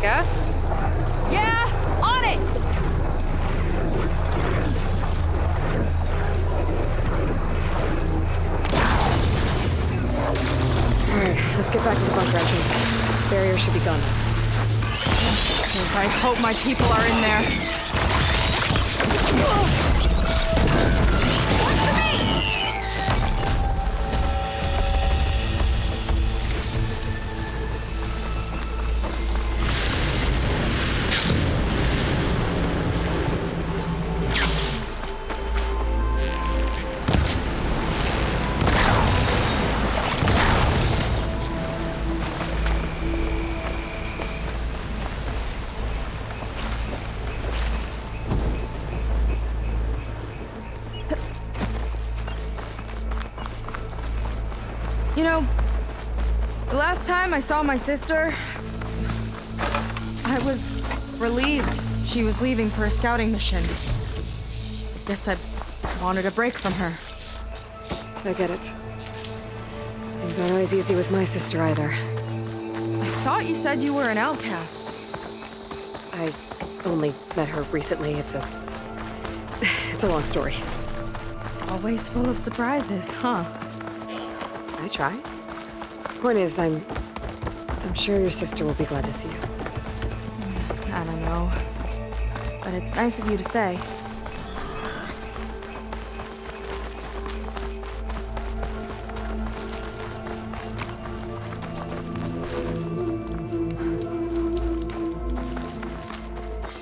Speaker 2: Seika.
Speaker 3: Yeah, on it!
Speaker 2: Alright, let's get back to the bunker entrance. Barrier should be gone.
Speaker 3: I hope my people are in there. You know, the last time I saw my sister, I was relieved she was leaving for a scouting mission. Guess I wanted a break from her.
Speaker 2: I get it. Things aren't always easy with my sister either.
Speaker 3: I thought you said you were an outcast.
Speaker 2: I only met her recently. It's a long story.
Speaker 3: Always full of surprises, huh?
Speaker 2: I try. Point is, I'm sure your sister will be glad to see you.
Speaker 3: I don't know. But it's nice of you to say.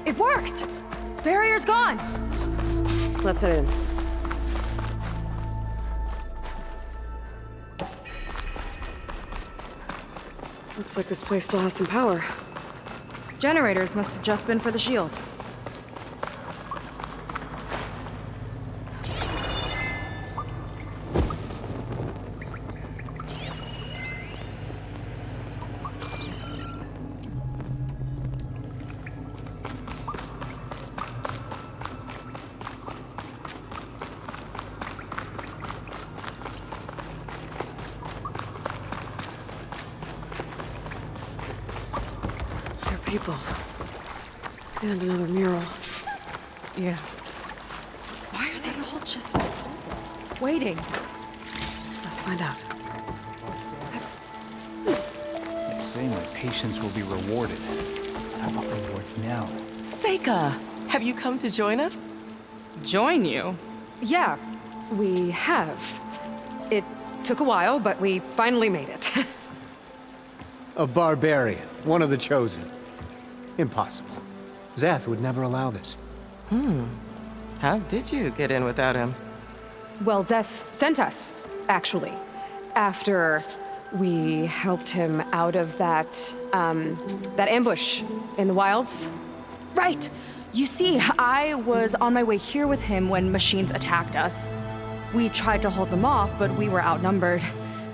Speaker 3: It worked! Barrier's gone!
Speaker 2: Let's head in. Looks like this place still has some power.
Speaker 3: Generators must have just been for the shield.
Speaker 2: People. And another mural.
Speaker 3: Yeah. Why are they all just waiting?
Speaker 2: Let's find out.
Speaker 7: They say my patience will be rewarded. How about reward now?
Speaker 10: Seika, have you come to join us?
Speaker 3: Join you?
Speaker 2: Yeah, we have. It took a while, but we finally made it.
Speaker 11: A barbarian, one of the chosen. Impossible. Zeth would never allow this.
Speaker 10: How did you get in without him?
Speaker 2: Well, Zeth sent us, actually. After we helped him out of that ambush in the wilds.
Speaker 3: Right! You see, I was on my way here with him when machines attacked us. We tried to hold them off, but we were outnumbered.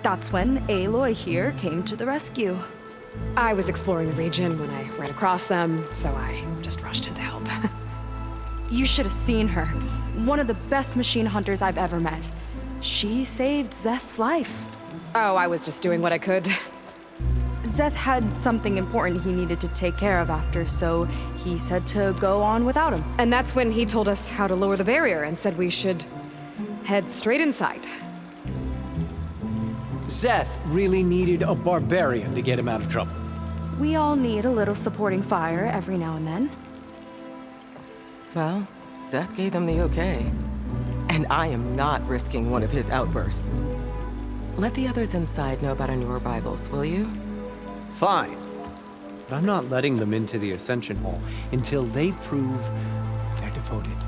Speaker 3: That's when Aloy here came to the rescue.
Speaker 2: I was exploring the region when I ran across them, so I just rushed in to help.
Speaker 3: You should have seen her. One of the best machine hunters I've ever met. She saved Zeth's life.
Speaker 2: Oh, I was just doing what I could.
Speaker 3: Zeth had something important he needed to take care of after, so he said to go on without him.
Speaker 2: And that's when he told us how to lower the barrier and said we should head straight inside.
Speaker 11: Zeth really needed a barbarian to get him out of trouble.
Speaker 3: We all need a little supporting fire every now and then.
Speaker 10: Well, Zeth gave them the okay. And I am not risking one of his outbursts. Let the others inside know about our new arrivals, will you?
Speaker 11: Fine. But I'm not letting them into the Ascension Hall until they prove they're devoted,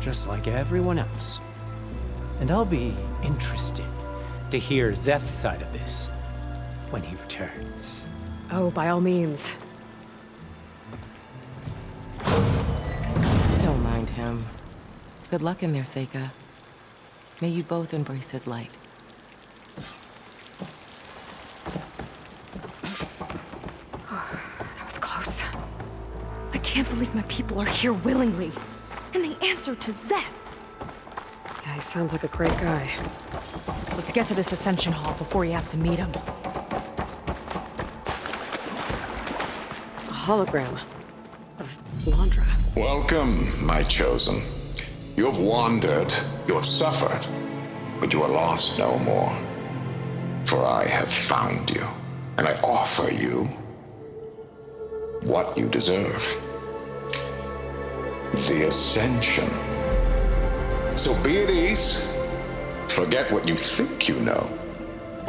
Speaker 11: just like everyone else. And I'll be interested to hear Zeth's side of this when he returns.
Speaker 2: Oh, by all means.
Speaker 10: Don't mind him. Good luck in there, Seika. May you both embrace his light.
Speaker 3: That was close. I can't believe my people are here willingly. And they answered to Zeth.
Speaker 2: Yeah, he sounds like a great guy.
Speaker 3: Let's get to this Ascension Hall before you have to meet him.
Speaker 2: hologram of Londra.
Speaker 5: Welcome, my chosen. You have wandered, you have suffered, but you are lost no more. For I have found you, and I offer you what you deserve. The Ascension. So be at ease, forget what you think you know,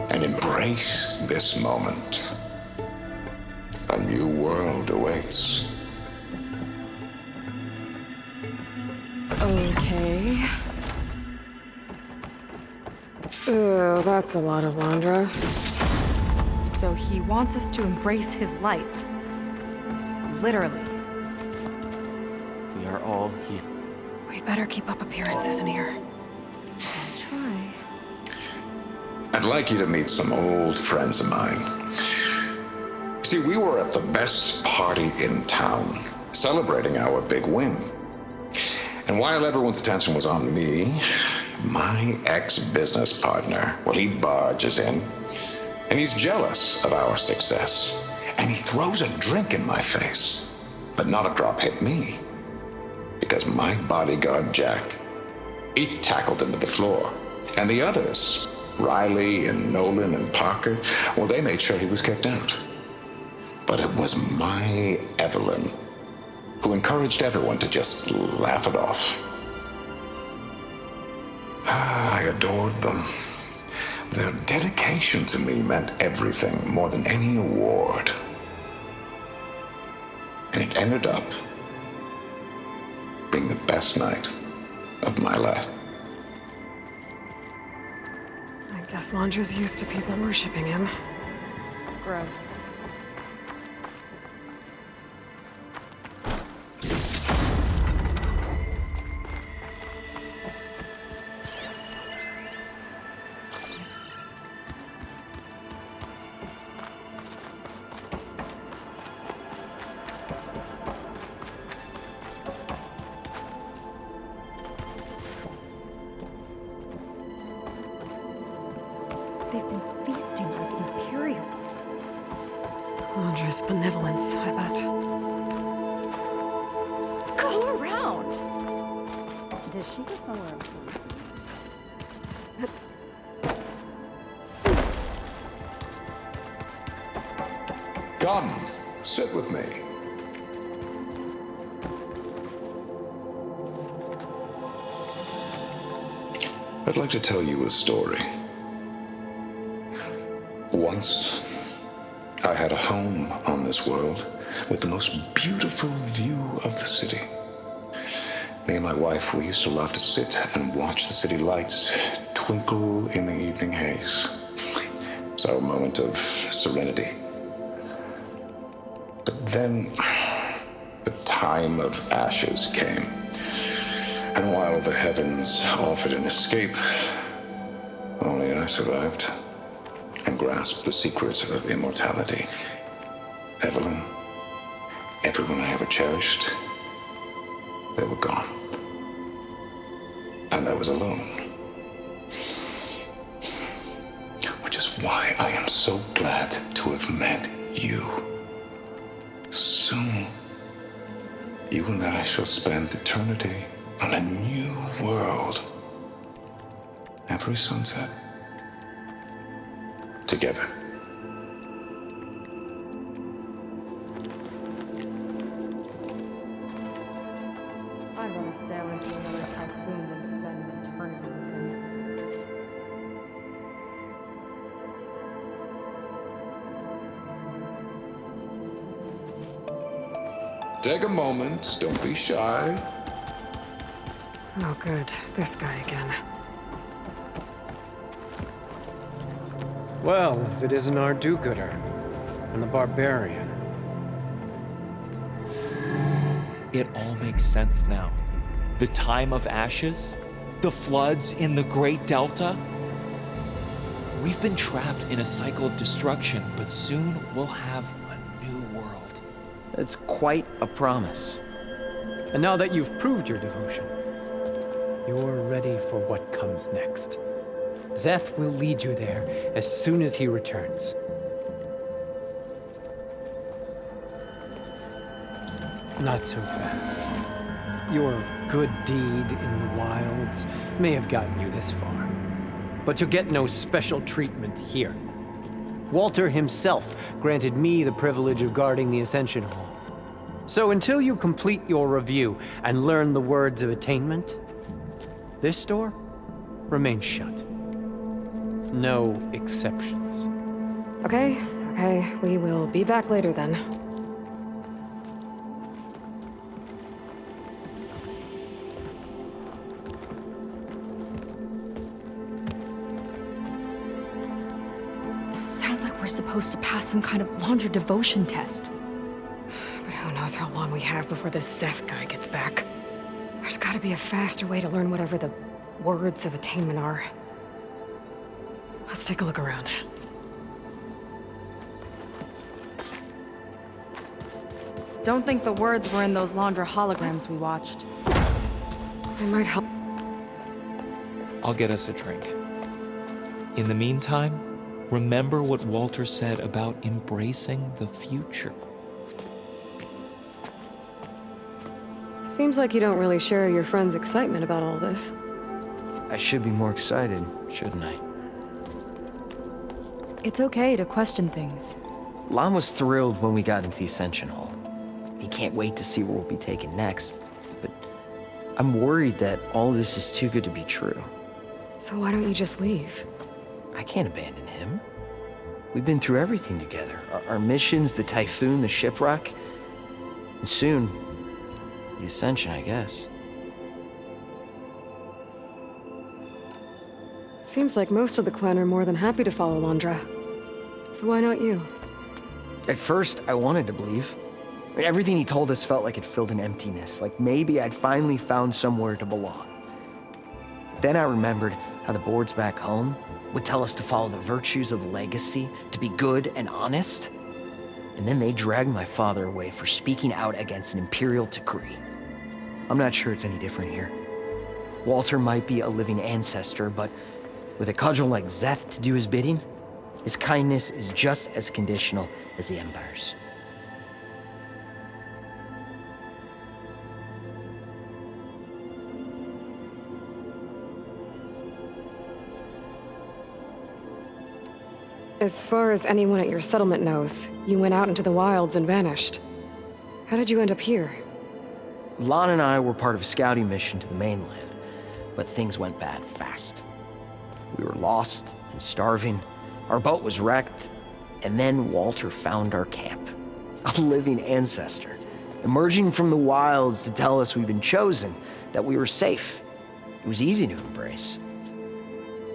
Speaker 5: and embrace this moment. A new world awaits.
Speaker 2: Okay. Oh, that's a lot of Londra.
Speaker 3: So he wants us to embrace his light. Literally.
Speaker 9: We are all here.
Speaker 2: We'd better keep up appearances in here.
Speaker 3: Try.
Speaker 5: I'd like you to meet some old friends of mine. See, we were at the best party in town, celebrating our big win. And while everyone's attention was on me, my ex-business partner, well, he barges in, and he's jealous of our success. And he throws a drink in my face, but not a drop hit me. Because my bodyguard, Jack, he tackled him to the floor. And the others, Riley and Nolan and Parker, well, they made sure he was kicked out. But it was my Evelyn who encouraged everyone to just laugh it off. I adored them. Their dedication to me meant everything, more than any award. And it ended up being the best night of my life.
Speaker 2: I guess Londra's used to people worshipping him.
Speaker 3: Gross. They've been feasting like Imperials.
Speaker 2: Londra's benevolence, I bet.
Speaker 3: Go around! Does she go somewhere else?
Speaker 5: Come, sit with me. I'd like to tell you a story. Once, I had a home on this world with the most beautiful view of the city. Me and my wife, we used to love to sit and watch the city lights twinkle in the evening haze. It's our moment of serenity. But then, the time of ashes came. And while the heavens offered an escape, only I survived and grasped the secrets of immortality. Evelyn, everyone I ever cherished, they were gone. And I was alone. Which is why I am so glad to have met you. Soon, you and I shall spend eternity on a new world. Every sunset. Together.
Speaker 3: I'd rather sail into another typhoon than spend an eternity with him.
Speaker 5: Take a moment, don't be shy.
Speaker 2: Oh, good. This guy again.
Speaker 11: Well, if it isn't our do-gooder and the barbarian.
Speaker 12: It all makes sense now. The time of ashes, the floods in the Great Delta. We've been trapped in a cycle of destruction, but soon we'll have a new world.
Speaker 11: It's quite a promise. And now that you've proved your devotion, you're ready for what comes next. Zeth will lead you there as soon as he returns. Not so fast. Your good deed in the wilds may have gotten you this far, but you'll get no special treatment here. Walter himself granted me the privilege of guarding the Ascension Hall. So until you complete your review and learn the words of attainment, this door remains shut. No exceptions.
Speaker 2: Okay, we will be back later then.
Speaker 1: Sounds like we're supposed to pass some kind of Laundra devotion test.
Speaker 2: But who knows how long we have before this Seth guy gets back. There's gotta be a faster way to learn whatever the words of attainment are. Let's take a look around.
Speaker 3: Don't think the words were in those Laundra holograms we watched.
Speaker 2: They might help.
Speaker 12: I'll get us a drink. In the meantime, remember what Walter said about embracing the future.
Speaker 2: Seems like you don't really share your friend's excitement about all this.
Speaker 13: I should be more excited, shouldn't I?
Speaker 1: It's okay to question things.
Speaker 13: Lon was thrilled when we got into the Ascension Hall. He can't wait to see where we'll be taken next, but I'm worried that all this is too good to be true.
Speaker 2: So why don't you just leave?
Speaker 13: I can't abandon him. We've been through everything together. Our missions, the Typhoon, the shipwreck, and soon, the Ascension, I guess.
Speaker 2: Seems like most of the Quen are more than happy to follow Laundra. So why not you?
Speaker 13: At first, I wanted to believe. Everything he told us felt like it filled an emptiness, like maybe I'd finally found somewhere to belong. Then I remembered how the boards back home would tell us to follow the virtues of the legacy, to be good and honest. And then they dragged my father away for speaking out against an imperial decree. I'm not sure it's any different here. Walter might be a living ancestor, but with a cudgel like Zeth to do his bidding, his kindness is just as conditional as the Empire's.
Speaker 2: As far as anyone at your settlement knows, you went out into the wilds and vanished. How did you end up here?
Speaker 13: Lon and I were part of a scouting mission to the mainland, but things went bad fast. We were lost and starving, our boat was wrecked, and then Walter found our camp. A living ancestor, emerging from the wilds to tell us we'd been chosen, that we were safe. It was easy to embrace.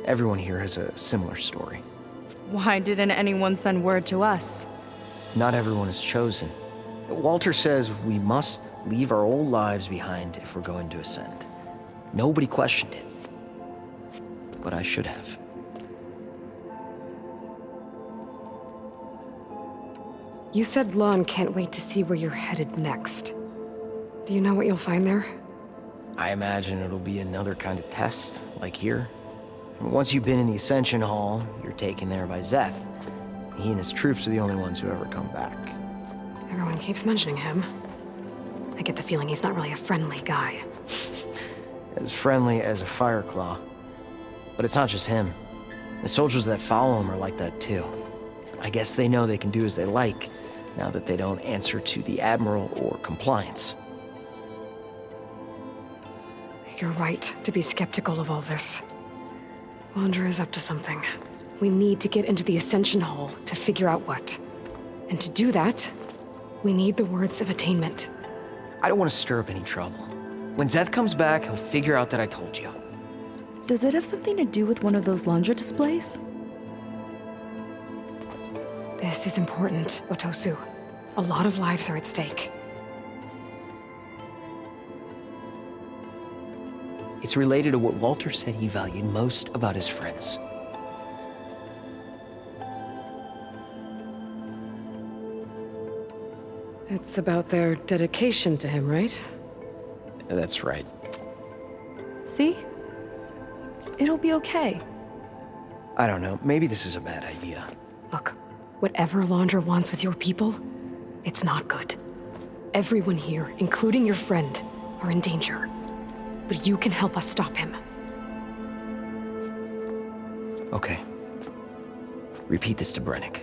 Speaker 13: Everyone here has a similar story.
Speaker 3: Why didn't anyone send word to us?
Speaker 13: Not everyone is chosen. Walter says we must leave our old lives behind if we're going to ascend. Nobody questioned it. But I should have.
Speaker 2: You said Lon can't wait to see where you're headed next. Do you know what you'll find there?
Speaker 13: I imagine it'll be another kind of test, like here. Once you've been in the Ascension Hall, you're taken there by Zeth. He and his troops are the only ones who ever come back.
Speaker 2: Everyone keeps mentioning him. I get the feeling he's not really a friendly guy.
Speaker 13: As friendly as a Fireclaw. But it's not just him. The soldiers that follow him are like that too. I guess they know they can do as they like, now that they don't answer to the Admiral or compliance.
Speaker 2: You're right to be skeptical of all this. Laundra is up to something. We need to get into the Ascension Hall to figure out what. And to do that, we need the words of attainment.
Speaker 13: I don't want to stir up any trouble. When Zeth comes back, he'll figure out that I told you.
Speaker 1: Does it have something to do with one of those Laundra displays?
Speaker 2: This is important, Otosu. A lot of lives are at stake.
Speaker 13: It's related to what Walter said he valued most about his friends.
Speaker 2: It's about their dedication to him, right?
Speaker 13: That's right.
Speaker 1: See? It'll be okay.
Speaker 13: I don't know, maybe this is a bad idea.
Speaker 2: Look, whatever Laundra wants with your people, it's not good. everyone here, including your friend, are in danger. But you can help us stop him.
Speaker 13: Okay. Repeat this to Brennick.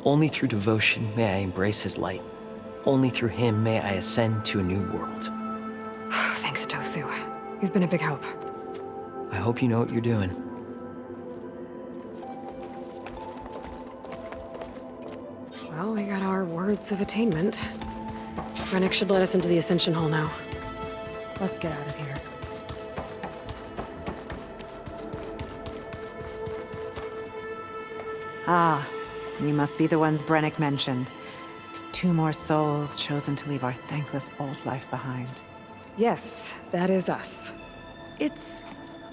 Speaker 13: Only through devotion may I embrace his light. Only through him may I ascend to a new world.
Speaker 2: Thanks, Atosu. You've been a big help.
Speaker 13: I hope you know what you're doing.
Speaker 2: Well, we got our words of attainment. Rennick should let us into the Ascension Hall now. Let's get out of here.
Speaker 14: Ah, we must be the ones Brennick mentioned. 2 more souls chosen to leave our thankless old life behind.
Speaker 2: Yes, that is us.
Speaker 3: It's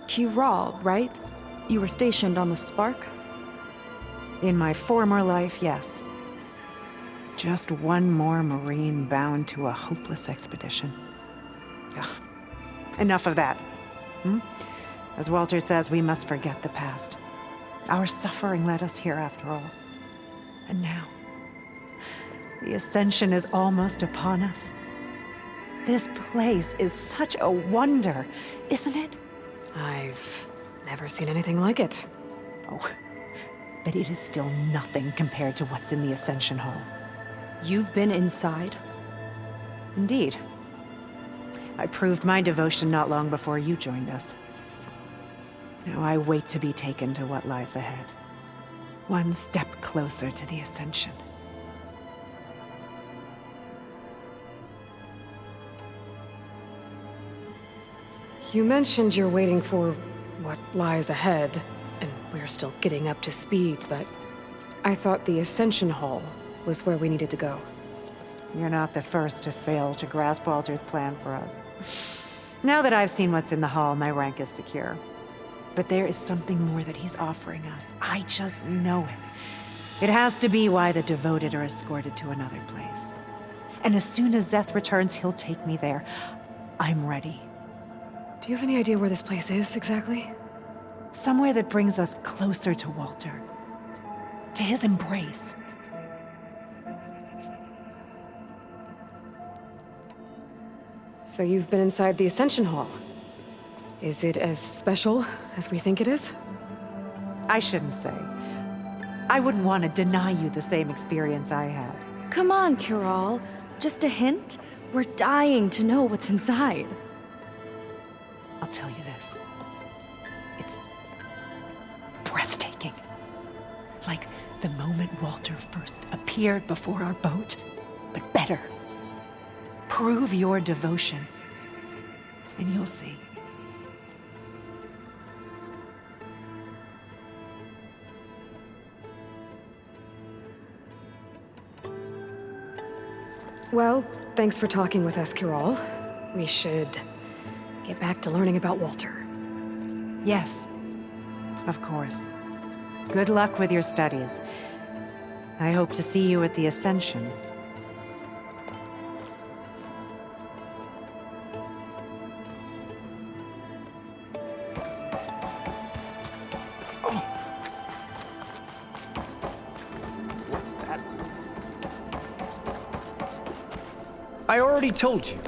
Speaker 3: Kiral, right? You were stationed on the Spark?
Speaker 14: In my former life, yes. Just one more Marine bound to a hopeless expedition. Ugh. Enough of that. As Walter says, we must forget the past. Our suffering led us here after all. And now, the Ascension is almost upon us. This place is such a wonder, isn't it?
Speaker 2: I've never seen anything like it.
Speaker 14: Oh, but it is still nothing compared to what's in the Ascension Hall.
Speaker 3: You've been inside?
Speaker 14: Indeed. I proved my devotion not long before you joined us. Now I wait to be taken to what lies ahead. One step closer to the Ascension.
Speaker 2: You mentioned you're waiting for what lies ahead, and we're still getting up to speed, but I thought the Ascension Hall was where we needed to go.
Speaker 14: You're not the first to fail to grasp Walter's plan for us. Now that I've seen what's in the hall, my rank is secure. But there is something more that he's offering us. I just know it. It has to be why the devoted are escorted to another place. And as soon as Zeth returns, he'll take me there. I'm ready.
Speaker 2: Do you have any idea where this place is, exactly?
Speaker 14: Somewhere that brings us closer to Walter. To his embrace.
Speaker 2: So you've been inside the Ascension Hall. Is it as special as we think it is?
Speaker 14: I shouldn't say. I wouldn't want to deny you the same experience I had.
Speaker 3: Come on, Kiral. Just a hint? We're dying to know what's inside.
Speaker 14: I'll tell you this. It's breathtaking. Like the moment Walter first appeared before our boat, but better. Prove your devotion, and you'll see.
Speaker 2: Well, thanks for talking with us, Kiral. We should get back to learning about Walter.
Speaker 14: Yes, of course. Good luck with your studies. I hope to see you at the Ascension.
Speaker 11: I already told you.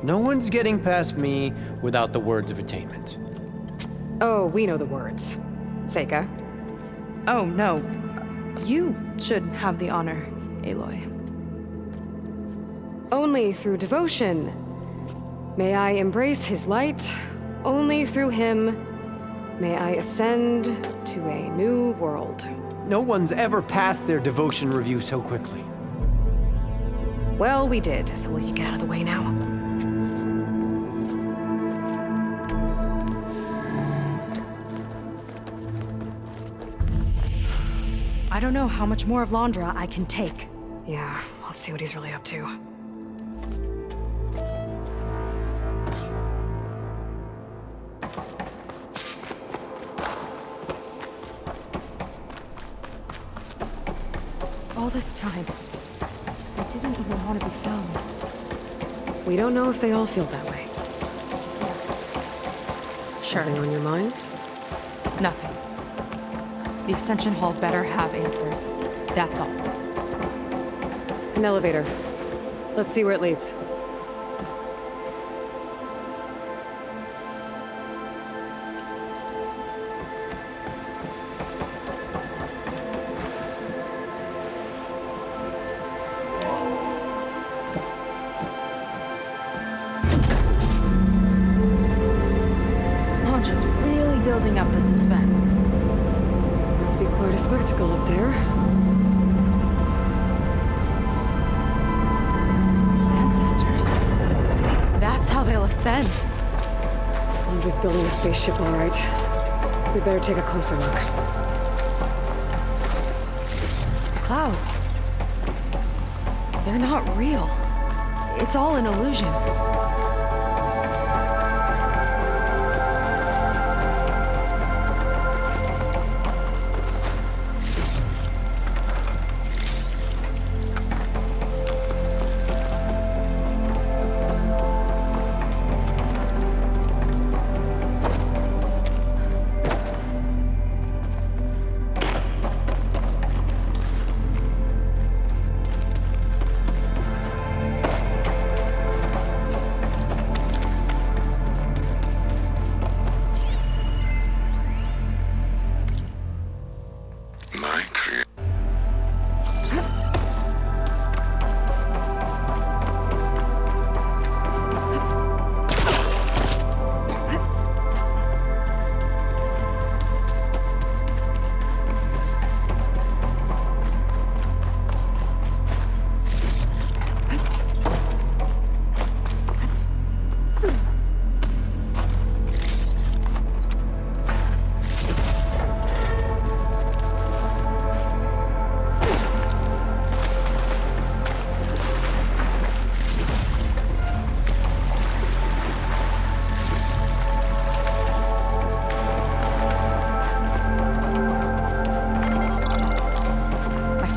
Speaker 11: No one's getting past me without the words of attainment.
Speaker 2: Oh, we know the words. Seika.
Speaker 3: Oh, no. You should have the honor, Aloy.
Speaker 2: Only through devotion may I embrace his light. Only through him may I ascend to a new world.
Speaker 11: No one's ever passed their devotion review so quickly.
Speaker 2: Well, we did, so will you get out of the way now?
Speaker 3: I don't know how much more of Londra I can take.
Speaker 2: Yeah, let's see what he's really up to.
Speaker 3: All this time, I didn't even want to be found.
Speaker 2: We don't know if they all feel that way.
Speaker 3: Sure.
Speaker 2: Something on your mind?
Speaker 3: Nothing. The Ascension Hall better have answers. That's all.
Speaker 2: An elevator. Let's see where it leads.
Speaker 1: Londra's really building up the suspense.
Speaker 2: Must be quite a spectacle up there.
Speaker 1: Ancestors. That's how they'll ascend.
Speaker 2: Londra's building a spaceship, all right. We better take a closer look.
Speaker 1: Clouds. They're not real. It's all an illusion.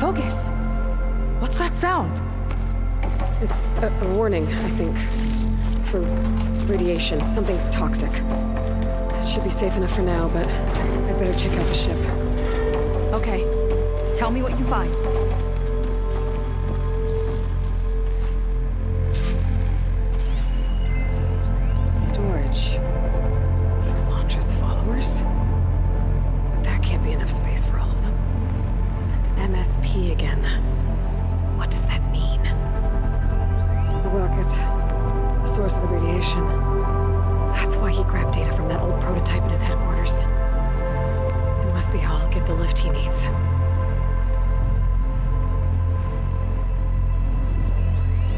Speaker 1: Focus. What's that sound?
Speaker 2: It's a warning, I think. For radiation, something toxic. It should be safe enough for now, but I'd better check out the ship.
Speaker 1: Okay. Tell me what you find.
Speaker 2: Storage. For Londra's followers? But that can't be enough space for all of them. And MSP again. What does that mean? The rocket. The source of the radiation. That's why he grabbed data from that old prototype in his headquarters. It must be how I'll get the lift he needs.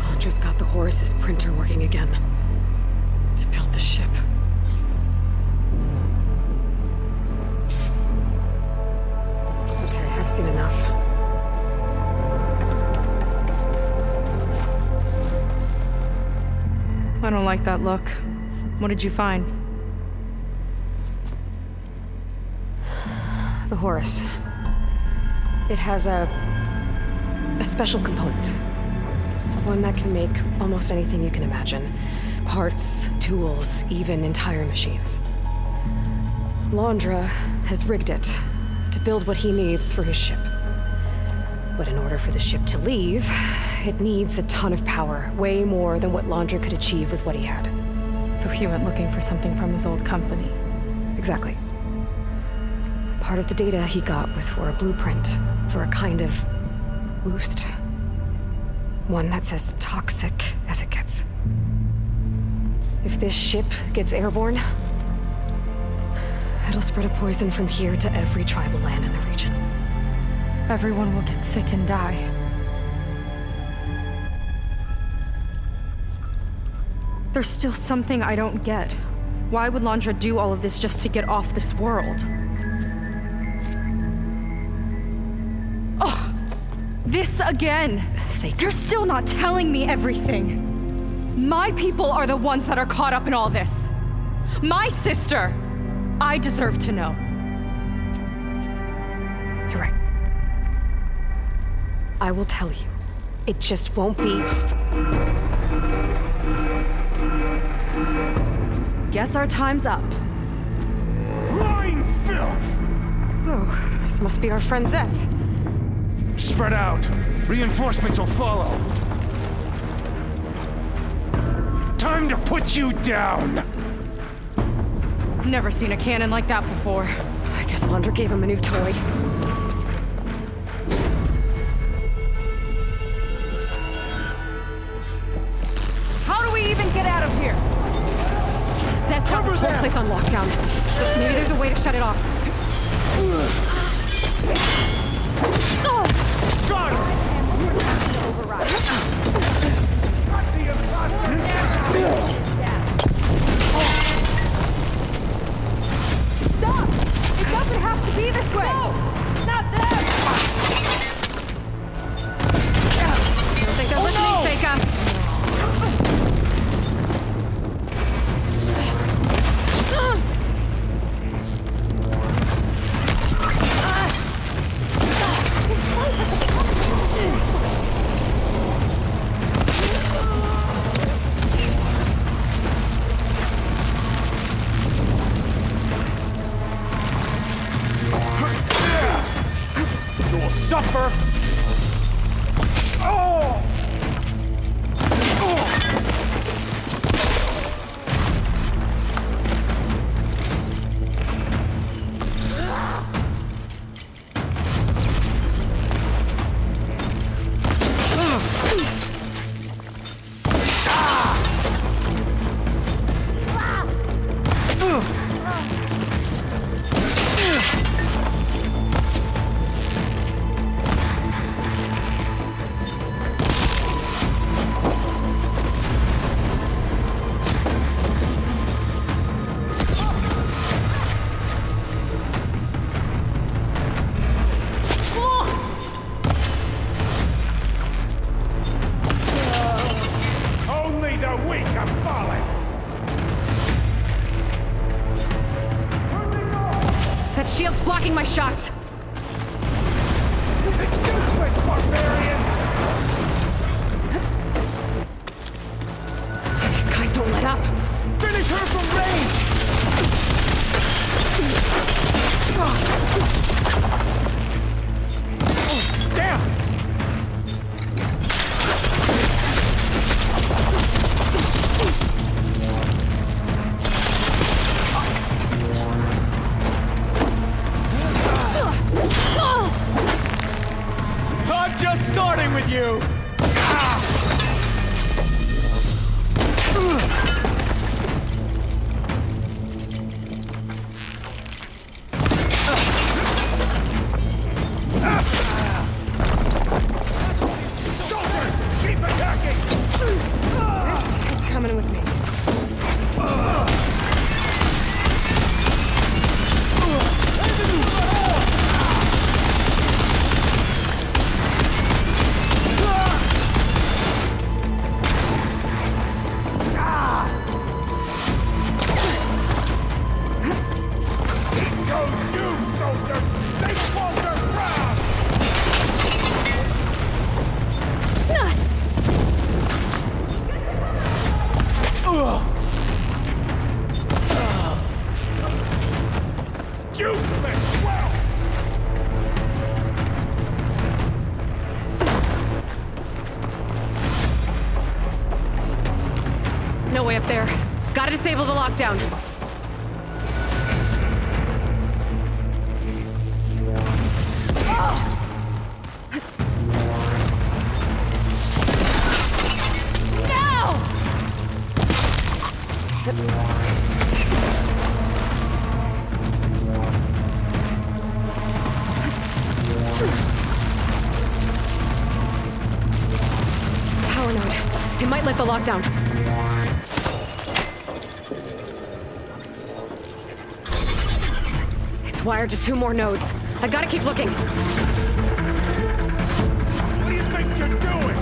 Speaker 2: Londra's got the Horus's printer working again. To build the ship. Okay, I've seen enough.
Speaker 3: I don't like that look. What did you find?
Speaker 2: The Horus. It has a special component. One that can make almost anything you can imagine. Parts, tools, even entire machines. Londra has rigged it to build what he needs for his ship. But in order for the ship to leave, it needs a ton of power, way more than what Londra could achieve with what he had.
Speaker 3: So he went looking for something from his old company.
Speaker 2: Exactly. Part of the data he got was for a blueprint, for a kind of boost. One that's as toxic as it gets. If this ship gets airborne, it'll spread a poison from here to every tribal land in the region.
Speaker 3: Everyone will get sick and die. There's still something I don't get. Why would Londra do all of this just to get off this world? Oh, this again! You're still not telling me everything. My people are the ones that are caught up in all this. My sister! I deserve to know.
Speaker 2: You're right. I will tell you. It just won't be...
Speaker 3: Guess our time's up.
Speaker 7: Lying filth!
Speaker 2: Oh, this must be our friend Zeth.
Speaker 7: Spread out. Reinforcements will follow.
Speaker 8: time to put you down!
Speaker 3: Never seen a cannon like that before.
Speaker 2: I guess Laundra gave him a new toy.
Speaker 3: How do we even get out of here?
Speaker 2: He says that's this whole place on lockdown. But maybe there's a way to shut it off.
Speaker 8: Got her!
Speaker 3: Stop! It doesn't have to be this way! No! Not there!
Speaker 2: I don't think they're listening, Seika.
Speaker 8: You'll suffer! Oh! Only the weak are falling!
Speaker 2: That shield's blocking my shots.
Speaker 8: It's useless, barbarian!
Speaker 2: These guys don't let up.
Speaker 8: Finish her from range! Damn! I'm just starting with you! Soldiers, keep attacking!
Speaker 2: This is coming with me.
Speaker 8: Goes you, soldier! They fall their ground! Useless wells!
Speaker 2: No way up there. Gotta disable the lockdown. Power node. It might lift the lockdown. It's wired to 2 more nodes. I gotta keep looking.
Speaker 8: What do you think you're doing?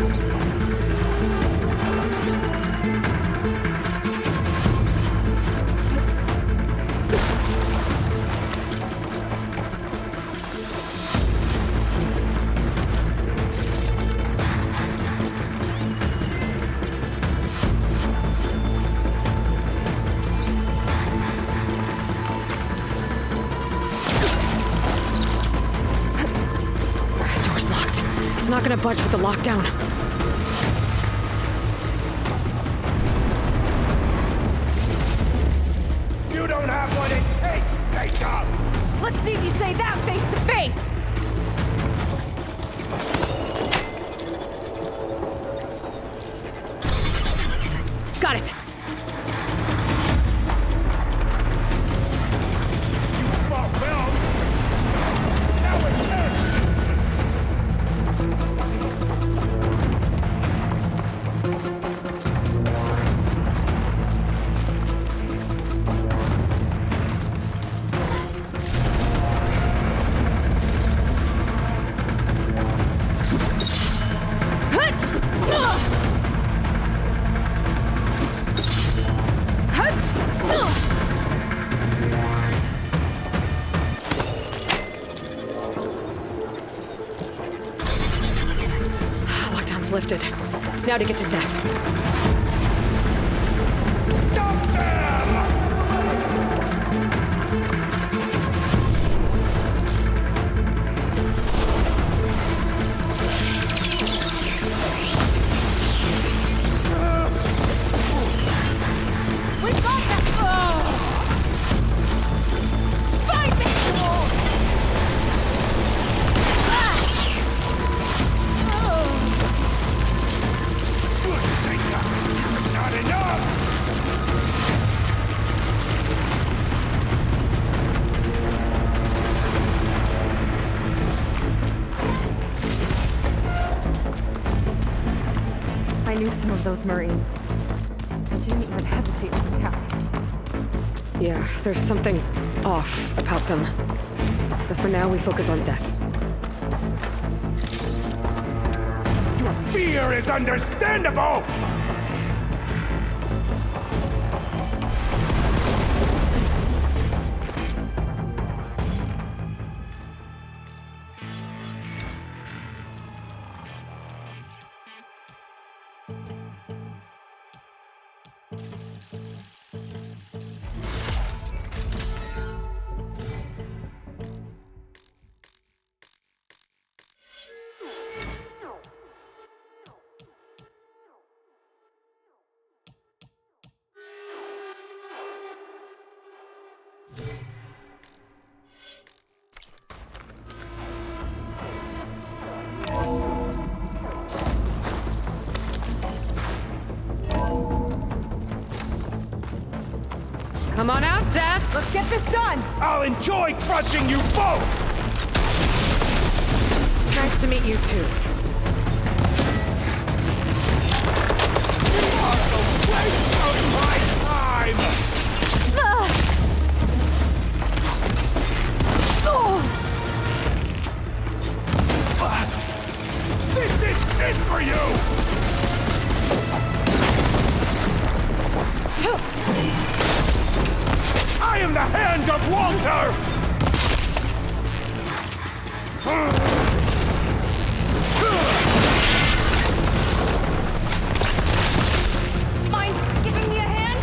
Speaker 2: Door's locked. It's not gonna budge with the lockdown.
Speaker 3: Let's see if you say that face to face!
Speaker 2: Got it! Lockdown's lifted. Now to get to Zeth.
Speaker 3: I knew some of those Marines. I didn't even hesitate to attack.
Speaker 2: Yeah, there's something off about them. But for now, we focus on Zeth.
Speaker 8: Your fear is understandable!
Speaker 2: Come on out, Zeth!
Speaker 3: Let's get this done!
Speaker 8: I'll enjoy crushing you both!
Speaker 2: Nice to meet you, too.
Speaker 8: You are the waste of my time! This is it for you! I am the hand of Walter!
Speaker 3: Mind giving me a hand?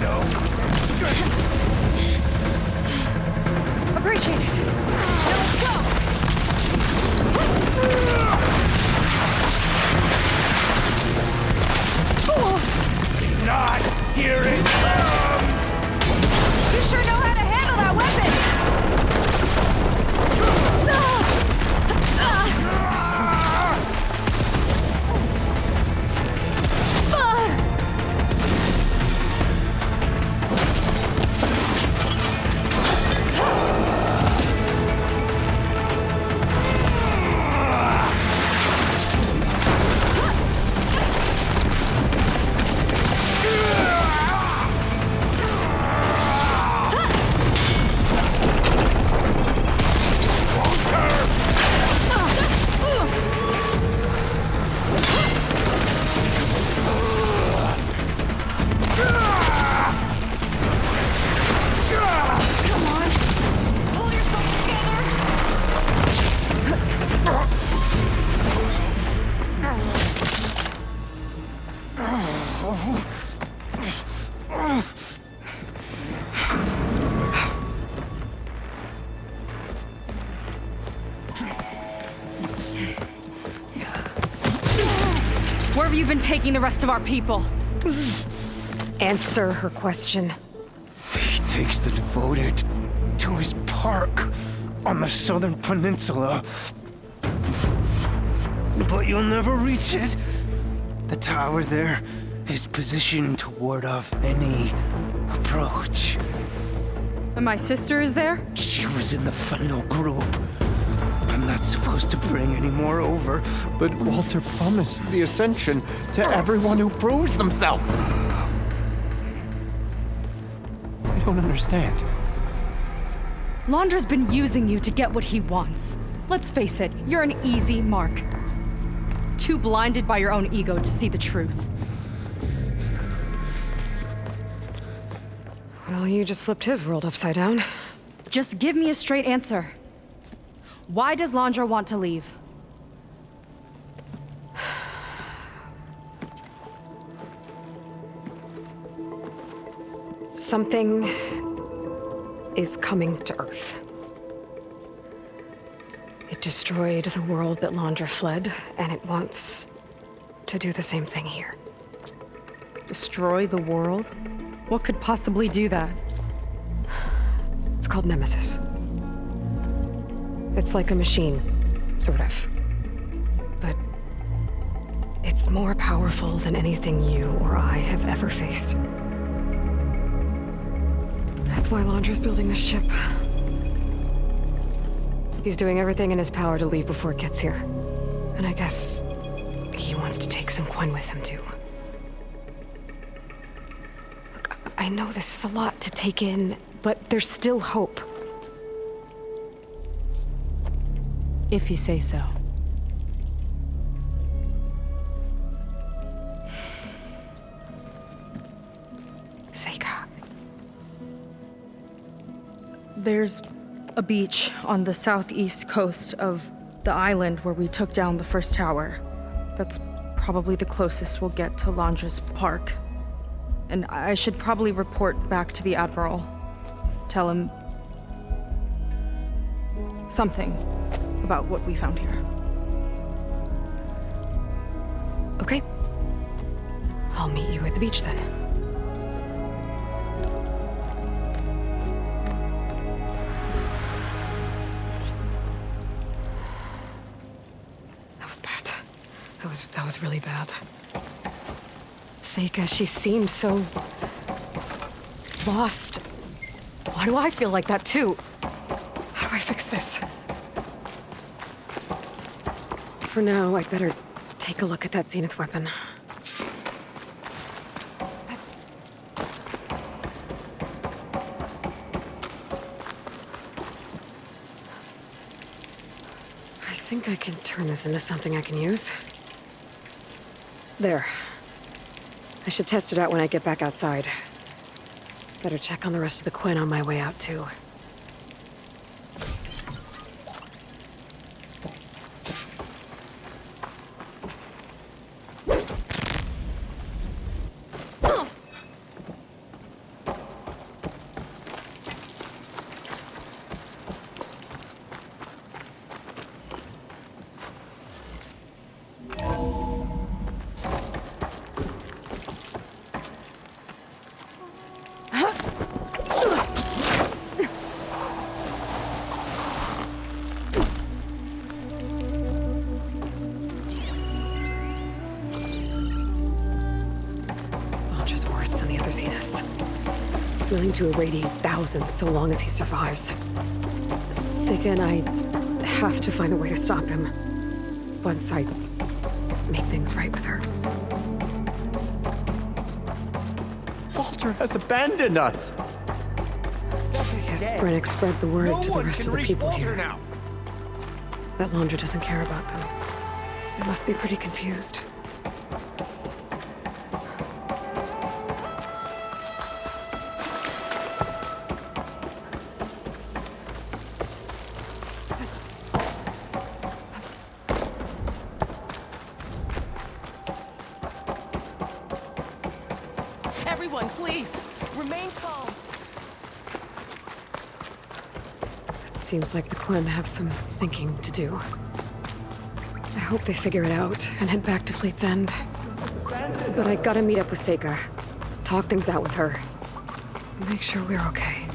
Speaker 8: No.
Speaker 3: Appreciate it. Now let's go!
Speaker 8: Not here it comes!
Speaker 3: You sure know how to handle that weapon! Where have you been taking the rest of our people?
Speaker 2: Answer her question.
Speaker 11: He takes the devoted to his park on the southern peninsula. But you'll never reach it. The tower there is positioned to ward off any approach.
Speaker 3: And my sister is there?
Speaker 11: She was in the final group. I'm not supposed to bring any more over. But Walter promised the Ascension to everyone who proves themselves. I don't understand.
Speaker 3: Londra's been using you to get what he wants. Let's face it, you're an easy mark. Too blinded by your own ego to see the truth.
Speaker 2: Well, you just flipped his world upside down.
Speaker 3: Just give me a straight answer. Why does Londra want to leave?
Speaker 2: Something is coming to Earth. It destroyed the world that Londra fled, and it wants to do the same thing here.
Speaker 3: Destroy the world? What could possibly do that?
Speaker 2: It's called Nemesis. It's like a machine, sort of. But it's more powerful than anything you or I have ever faced. That's why Londra's building this ship. He's doing everything in his power to leave before it gets here. And I guess he wants to take some Quen with him, too. Look, I know this is a lot to take in, but there's still hope.
Speaker 3: If you say so.
Speaker 2: Seika.
Speaker 3: There's a beach on the southeast coast of the island where we took down the first tower. That's probably the closest we'll get to Londra's park. And I should probably report back to the Admiral. Tell him something about what we found here.
Speaker 2: Okay. I'll meet you at the beach then. That was bad. That was really bad. Seika, she seemed so lost. Why do I feel like that too? How do I fix this? For now, I'd better take a look at that Zenith weapon. I think I can turn this into something I can use. There. I should test it out when I get back outside. Better check on the rest of the Quen on my way out, too. Worse than the other Zeniths. Willing to irradiate thousands so long as he survives. Seika and I have to find a way to stop him. Once I make things right with her.
Speaker 11: Walter has abandoned us.
Speaker 2: I guess Brennick spread the word to the rest of the people here. That Londra doesn't care about them. They must be pretty confused.
Speaker 10: Everyone, please, remain calm.
Speaker 2: It seems like the Quen have some thinking to do. I hope they figure it out and head back to Fleet's End. But I gotta meet up with Seika. Talk things out with her. Make sure we're okay.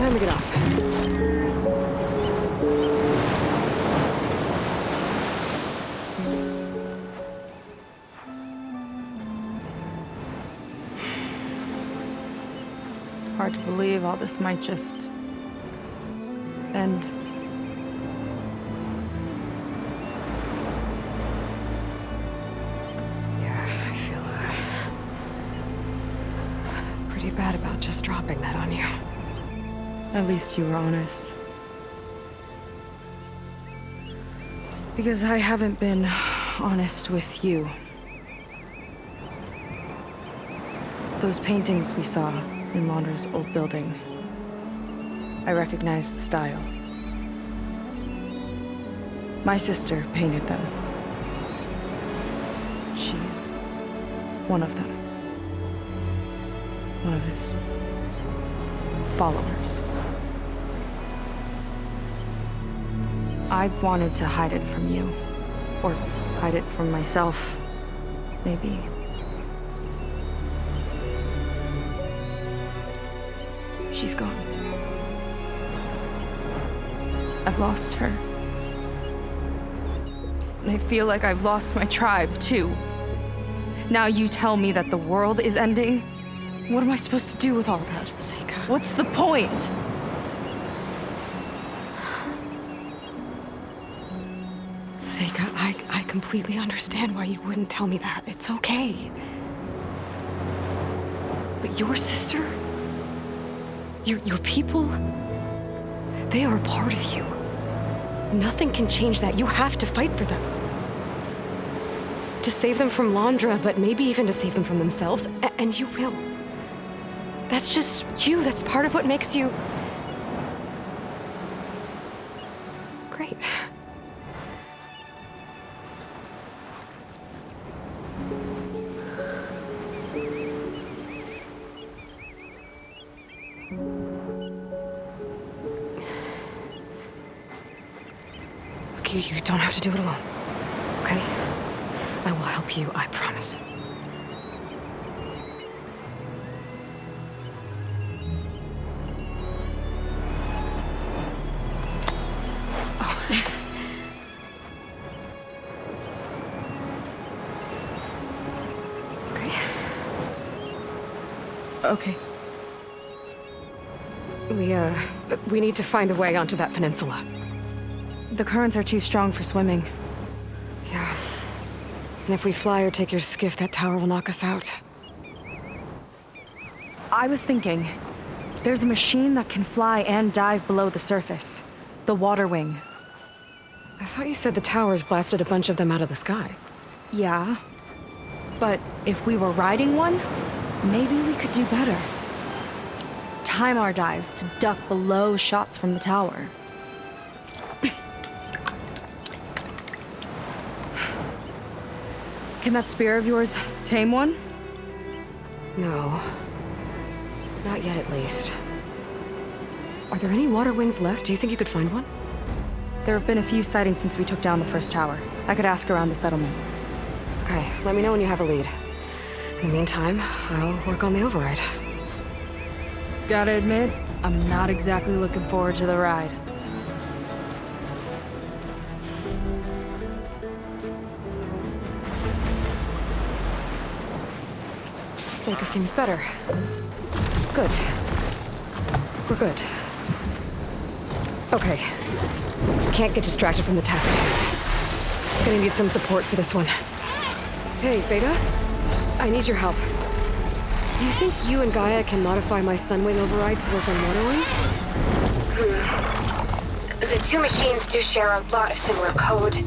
Speaker 2: Time to get off.
Speaker 3: Hard to believe all this might just end.
Speaker 2: Yeah, I feel pretty bad about just dropping that on you.
Speaker 3: At least you were honest. Because I haven't been honest with you. Those paintings we saw in Laundra's old building, I recognized the style. My sister painted them. She's one of them. One of his followers. I wanted to hide it from you. Or hide it from myself, maybe. She's gone. I've lost her. And I feel like I've lost my tribe, too. Now you tell me that the world is ending? What am I supposed to do with all that?
Speaker 2: Seika.
Speaker 3: What's the point?
Speaker 2: Seika, I completely understand why you wouldn't tell me that. It's okay. But your sister? Your people? They are a part of you. Nothing can change that. You have to fight for them. To save them from Laundra, but maybe even to save them from themselves. And you will. That's just you. That's part of what makes you... great. You don't have to do it alone, okay? I will help you, I promise. Oh.
Speaker 3: Okay.
Speaker 2: We need to find a way onto that peninsula.
Speaker 3: The currents are too strong for swimming.
Speaker 2: Yeah. And if we fly or take your skiff, that tower will knock us out.
Speaker 3: I was thinking, there's a machine that can fly and dive below the surface. The water wing.
Speaker 2: I thought you said the towers blasted a bunch of them out of the sky.
Speaker 3: Yeah. But if we were riding one, maybe we could do better. Time our dives to duck below shots from the tower. Can that spear of yours tame one?
Speaker 2: No. Not yet, at least. Are there any water wings left? Do you think you could find one?
Speaker 3: There have been a few sightings since we took down the first tower. I could ask around the settlement.
Speaker 2: Okay, let me know when you have a lead. In the meantime, I'll work on the override.
Speaker 3: Gotta admit, I'm not exactly looking forward to the ride.
Speaker 2: Seika seems better. Good. We're good. Okay. Can't get distracted from the task at hand. Gonna need some support for this one. Hey, Beta? I need your help. Do you think you and Gaia can modify my Sunwing override to work on water wings?
Speaker 15: The two machines do share a lot of similar code.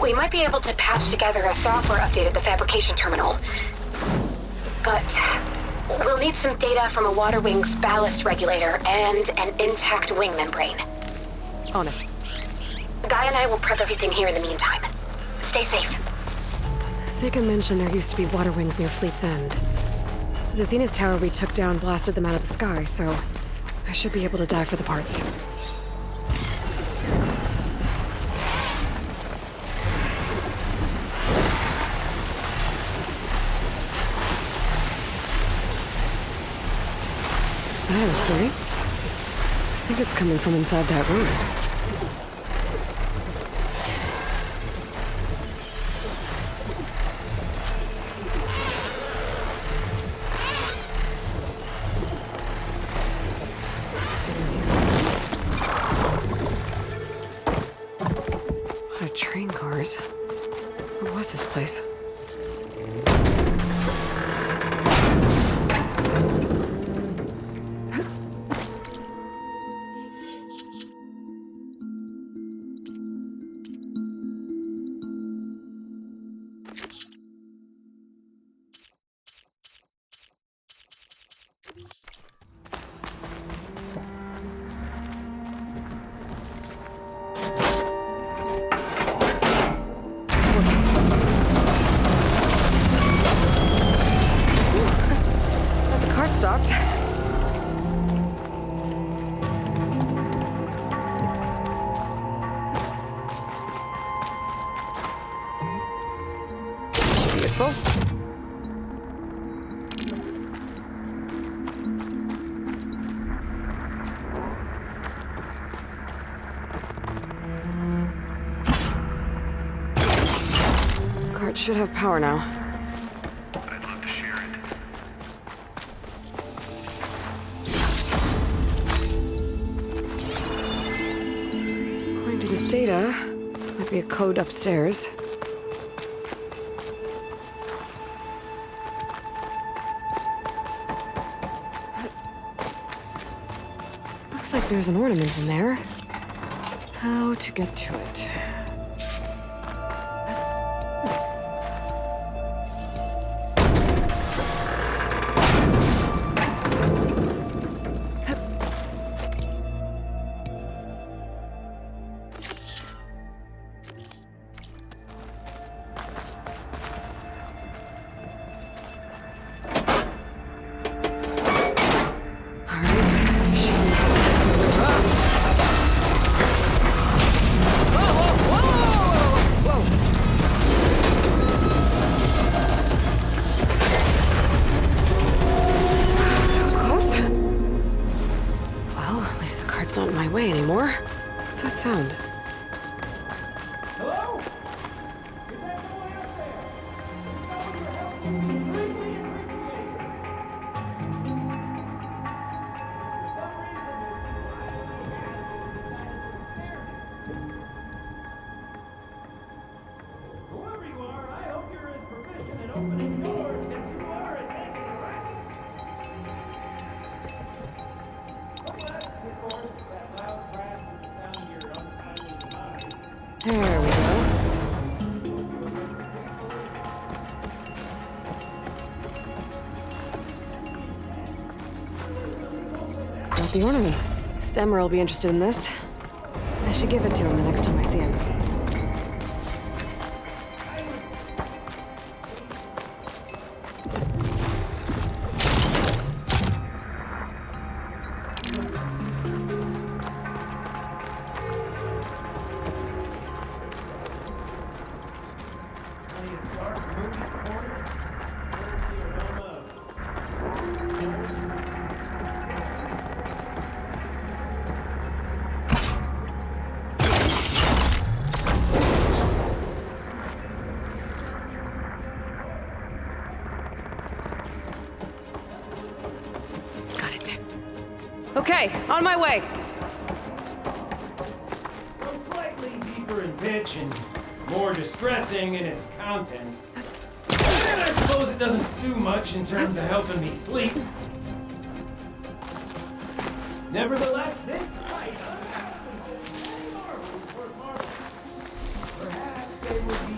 Speaker 15: We might be able to patch together a software update at the fabrication terminal. But we'll need some data from a water wing's ballast regulator and an intact wing membrane.
Speaker 2: On it.
Speaker 15: Gaia and I will prep everything here in the meantime. Stay safe.
Speaker 2: Seika mentioned there used to be water wings near Fleet's End. The Zenith Tower we took down blasted them out of the sky, so I should be able to dive for the parts. Is that a recording? think it's coming from inside that room. A lot of train cars. What was this place? Stopped. Useful. Cart should have power now. Data. Might be a code upstairs. Looks like there's an ornament in there. How to get to it? Not in my way anymore. What's that sound?
Speaker 8: Hello? Whoever you are, I hope you're as proficient in opening doors as you are at making them right.
Speaker 2: There we go. Got the ornament. Stemmer will be interested in this. I should give it to him the next time I see him. Okay, on my way.
Speaker 8: Slightly deeper in pitch and more distressing in its contents. And I suppose it doesn't do much in terms of helping me sleep. Nevertheless, this fight perhaps they would be.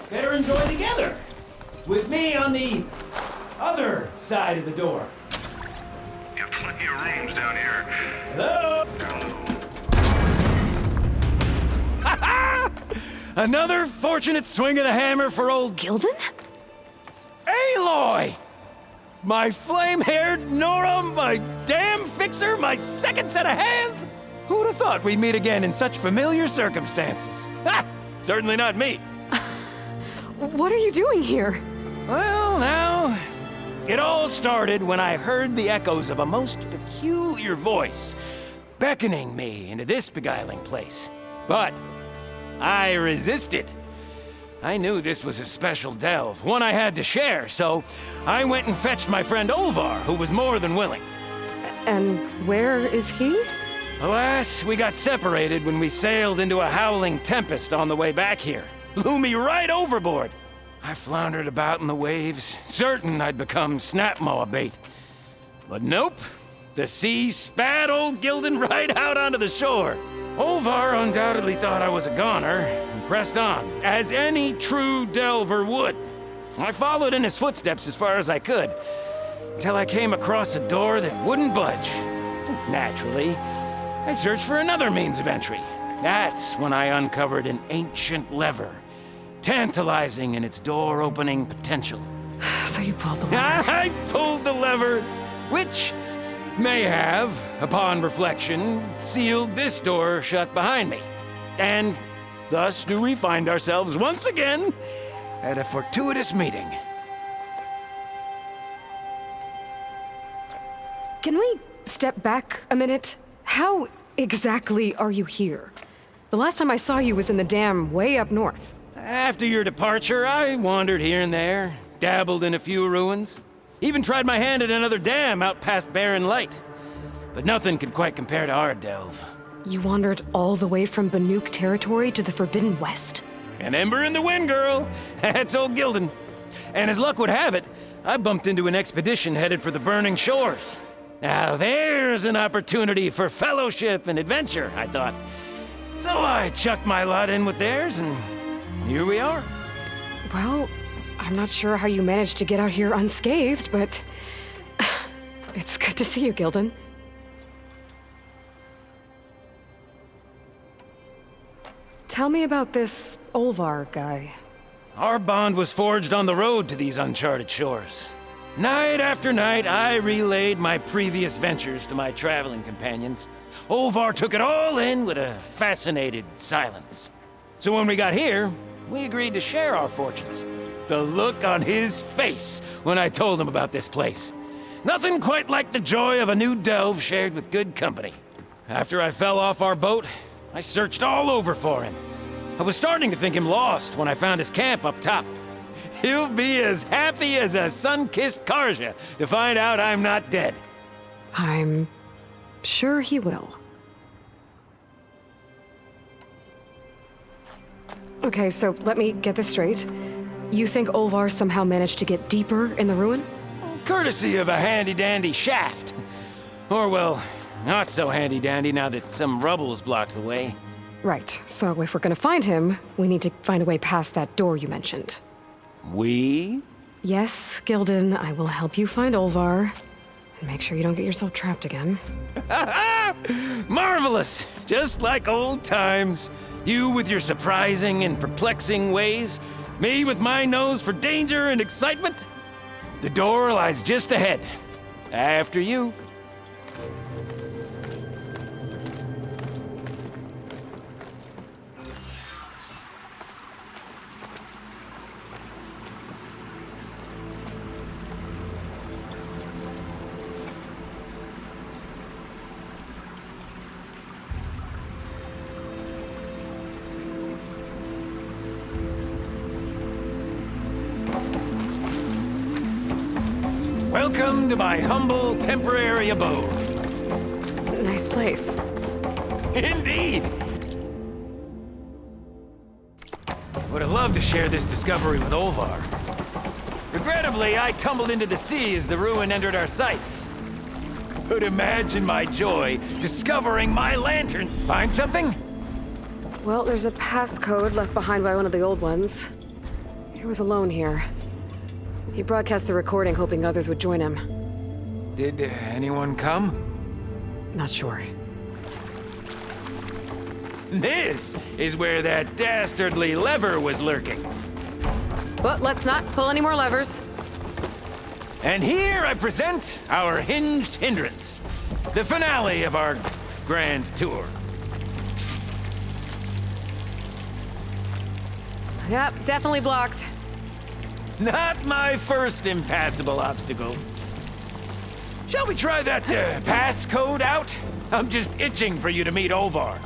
Speaker 8: Better enjoy together, with me on the other side of the door.
Speaker 16: You have plenty of rooms down here.
Speaker 8: Hello?
Speaker 17: Another fortunate swing of the hammer for old
Speaker 1: Gildan?
Speaker 17: Aloy! My flame-haired Nora, my damn fixer, my second set of hands? Who would have thought we'd meet again in such familiar circumstances? Ha! Certainly not me.
Speaker 2: What are you doing here?
Speaker 17: Well, now, it all started when I heard the echoes of a most peculiar voice beckoning me into this beguiling place. But I resisted. I knew this was a special delve, one I had to share, so I went and fetched my friend Olvar, who was more than willing.
Speaker 2: And where is he?
Speaker 17: Alas, we got separated when we sailed into a howling tempest on the way back here. Blew me right overboard. I floundered about in the waves, certain I'd become snapmaw bait. But nope, the sea spat old Gilden right out onto the shore. Olvar undoubtedly thought I was a goner and pressed on, as any true delver would. I followed in his footsteps as far as I could, till I came across a door that wouldn't budge. Naturally, I searched for another means of entry. That's when I uncovered an ancient lever, tantalizing in its door-opening potential.
Speaker 2: So you pulled the lever.
Speaker 17: I pulled the lever, which may have, upon reflection, sealed this door shut behind me. And thus do we find ourselves once again at a fortuitous meeting.
Speaker 2: Can we step back a minute? How exactly are you here? The last time I saw you was in the dam way up north.
Speaker 17: After your departure, I wandered here and there, dabbled in a few ruins, even tried my hand at another dam out past Barren Light. But nothing could quite compare to our delve.
Speaker 2: You wandered all the way from Banuk territory to the Forbidden West?
Speaker 17: An ember in the wind, girl. That's old Gilden. And as luck would have it, I bumped into an expedition headed for the Burning Shores. Now there's an opportunity for fellowship and adventure, I thought. So I chucked my lot in with theirs, and here we are.
Speaker 2: Well, I'm not sure how you managed to get out here unscathed, but it's good to see you, Gilden. Tell me about this Olvar guy.
Speaker 17: Our bond was forged on the road to these uncharted shores. Night after night, I relayed my previous ventures to my traveling companions. Olvar took it all in with a fascinated silence. So when we got here, we agreed to share our fortunes. The look on his face when I told him about this place. Nothing quite like the joy of a new delve shared with good company. After I fell off our boat, I searched all over for him. I was starting to think him lost when I found his camp up top. He'll be as happy as a sun-kissed Karja to find out I'm not dead.
Speaker 2: I'm sure he will. Okay, so let me get this straight. You think Olvar somehow managed to get deeper in the ruin?
Speaker 17: Courtesy of a handy-dandy shaft. Or, well, not so handy-dandy now that some rubble's blocked the way.
Speaker 2: Right, so if we're gonna find him, we need to find a way past that door you mentioned.
Speaker 17: We?
Speaker 2: Yes, Gilden, I will help you find Olvar. And make sure you don't get yourself trapped again.
Speaker 17: Marvelous! Just like old times. You with your surprising and perplexing ways. Me with my nose for danger and excitement. The door lies just ahead. After you. Welcome to my humble, temporary abode.
Speaker 2: Nice place.
Speaker 17: Indeed! Would have loved to share this discovery with Olvar. Regrettably, I tumbled into the sea as the ruin entered our sights. But imagine my joy discovering my lantern. Find something?
Speaker 2: Well, there's a passcode left behind by one of the old ones. He was alone here. He broadcast the recording hoping others would join him.
Speaker 17: Did anyone come?
Speaker 2: Not sure.
Speaker 17: This is where that dastardly lever was lurking.
Speaker 2: But let's not pull any more levers.
Speaker 17: And here I present our hinged hindrance. The finale of our grand tour.
Speaker 2: Yep, definitely blocked.
Speaker 17: Not my first impassable obstacle. Shall we try that passcode out? I'm just itching for you to meet Olvar.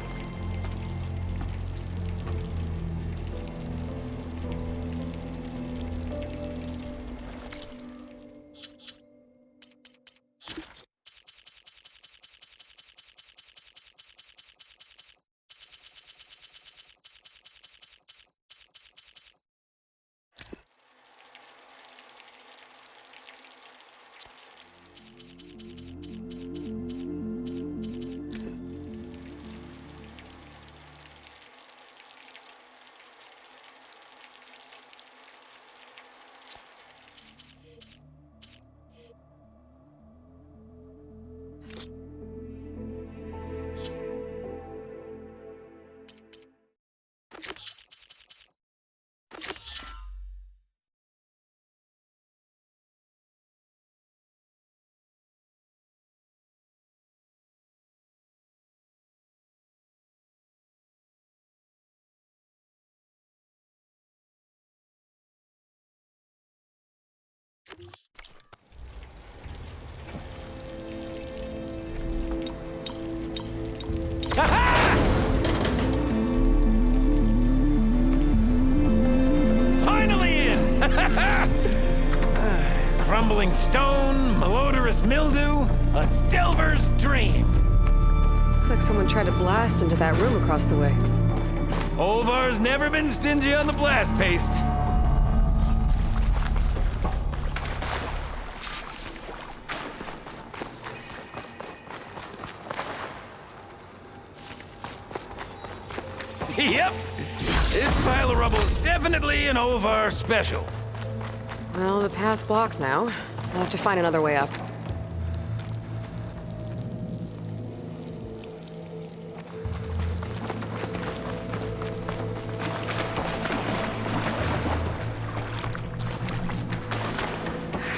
Speaker 17: Finally in! Crumbling stone, malodorous mildew, a delver's dream.
Speaker 2: Looks like someone tried to blast into that room across the way.
Speaker 17: Olvar's never been stingy on the blast paste. Yep, this pile of rubble is definitely an Olvar special.
Speaker 2: Well, the path's blocked now. I'll have to find another way up.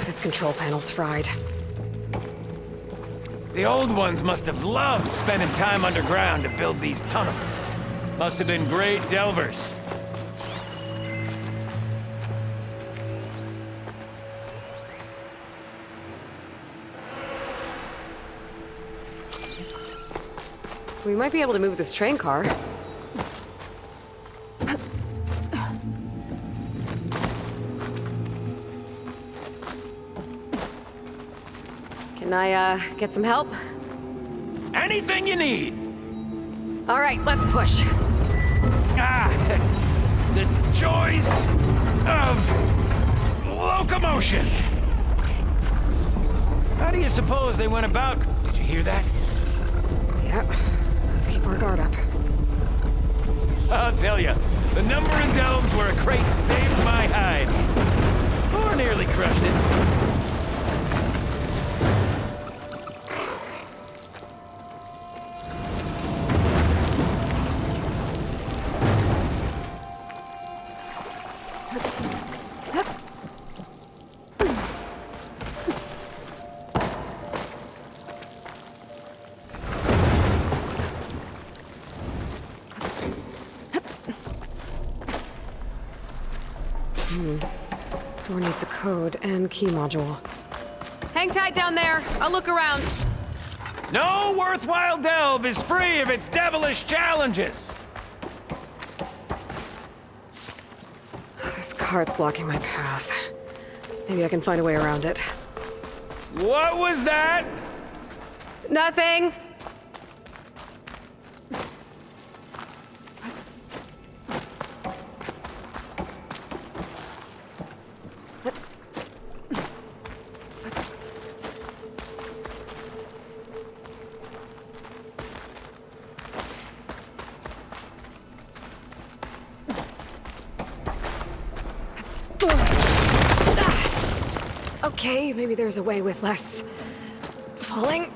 Speaker 2: This control panel's fried.
Speaker 17: The old ones must have loved spending time underground to build these tunnels. Must have been great delvers.
Speaker 2: We might be able to move this train car. Can I, get some help?
Speaker 17: Anything you need.
Speaker 2: All right, let's push.
Speaker 17: Ah, the joys of locomotion. How do you suppose they went about? Did you hear that?
Speaker 2: Yep. Let's keep our guard up.
Speaker 17: I'll tell you, the number of delves where a crate saved my hide. Or nearly crushed it.
Speaker 2: Door needs a code and key module. Hang tight down there. I'll look around.
Speaker 17: No worthwhile delve is free of its devilish challenges.
Speaker 2: This cart's blocking my path. Maybe I can find a way around it.
Speaker 17: What was that?
Speaker 2: Nothing. Okay, maybe there's a way with less falling.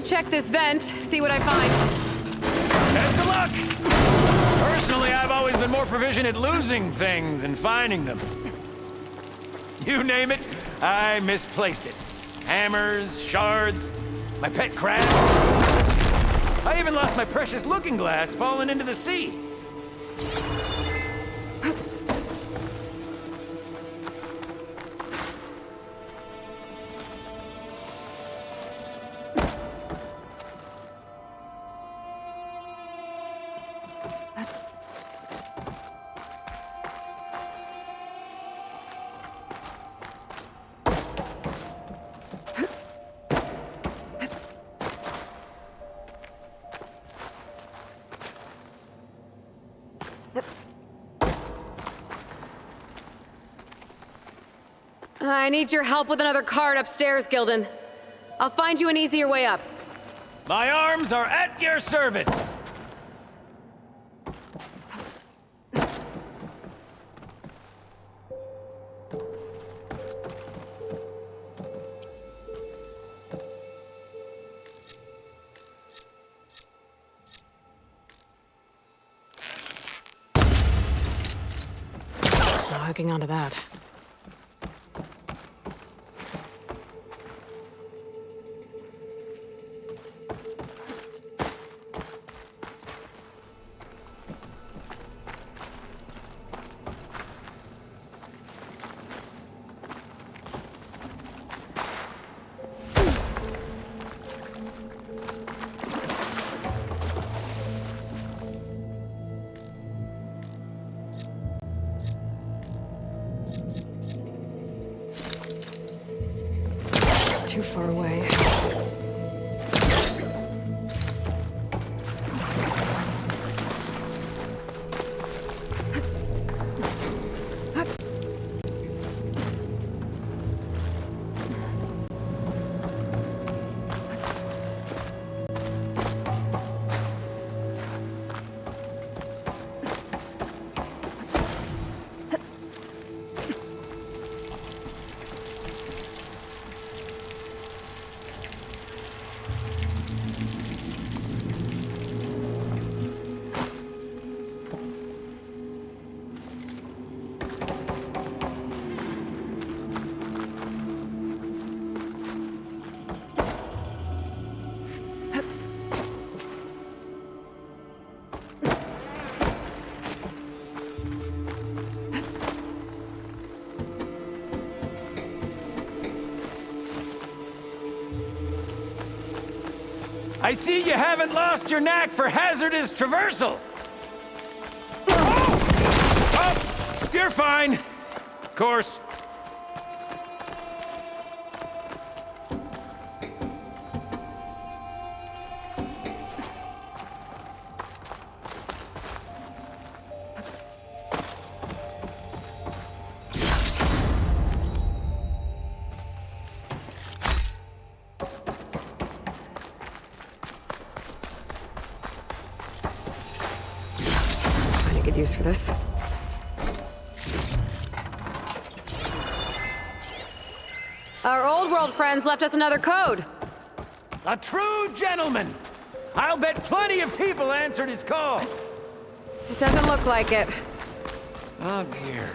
Speaker 2: gonna check this vent, see what I find.
Speaker 17: Best of luck! Personally, I've always been more proficient at losing things than finding them. You name it, I misplaced it. Hammers, shards, my pet crab. I even lost my precious looking glass falling into the sea.
Speaker 2: I need your help with another card upstairs, Gildan. I'll find you an easier way up.
Speaker 17: My arms are at your service.
Speaker 2: Not hooking onto that.
Speaker 1: Too far away.
Speaker 17: I see you haven't lost your knack for hazardous traversal. Oh, you're fine. Of course.
Speaker 2: Good use for this. Our old world friends left us another code.
Speaker 17: A true gentleman. I'll bet plenty of people answered his call.
Speaker 2: It doesn't look like it.
Speaker 17: Oh dear.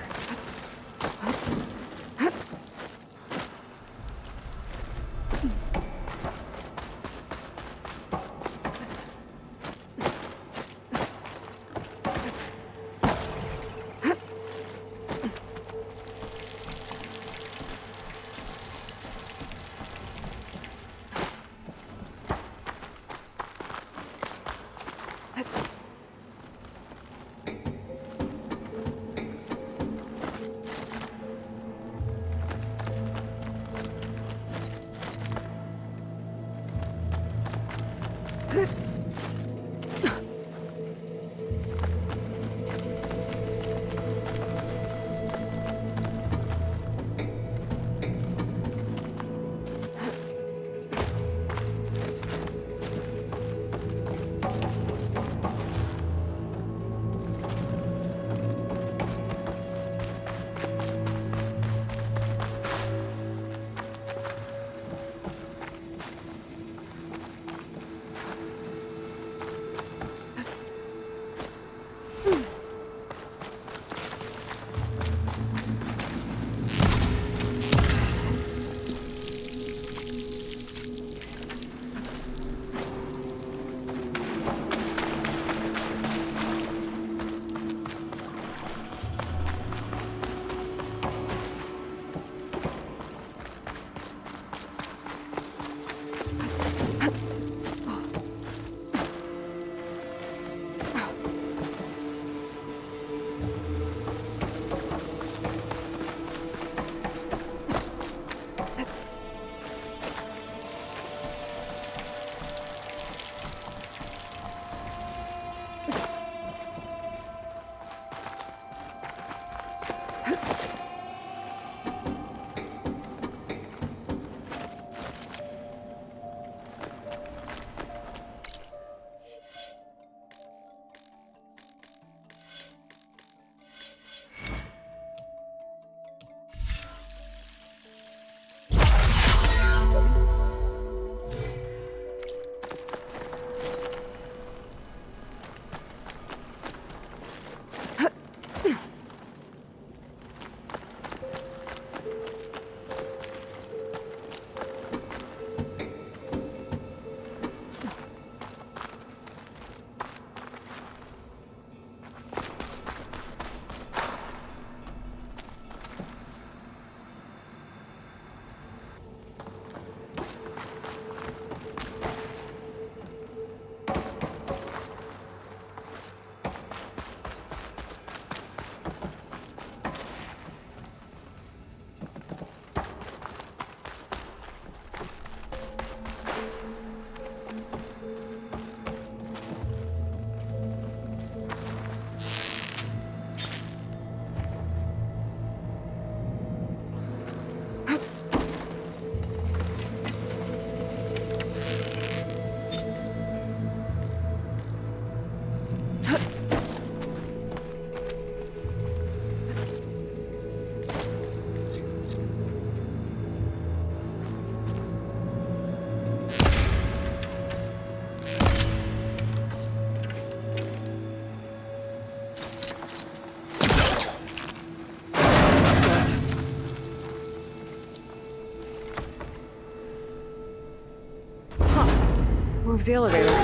Speaker 2: moves the elevator.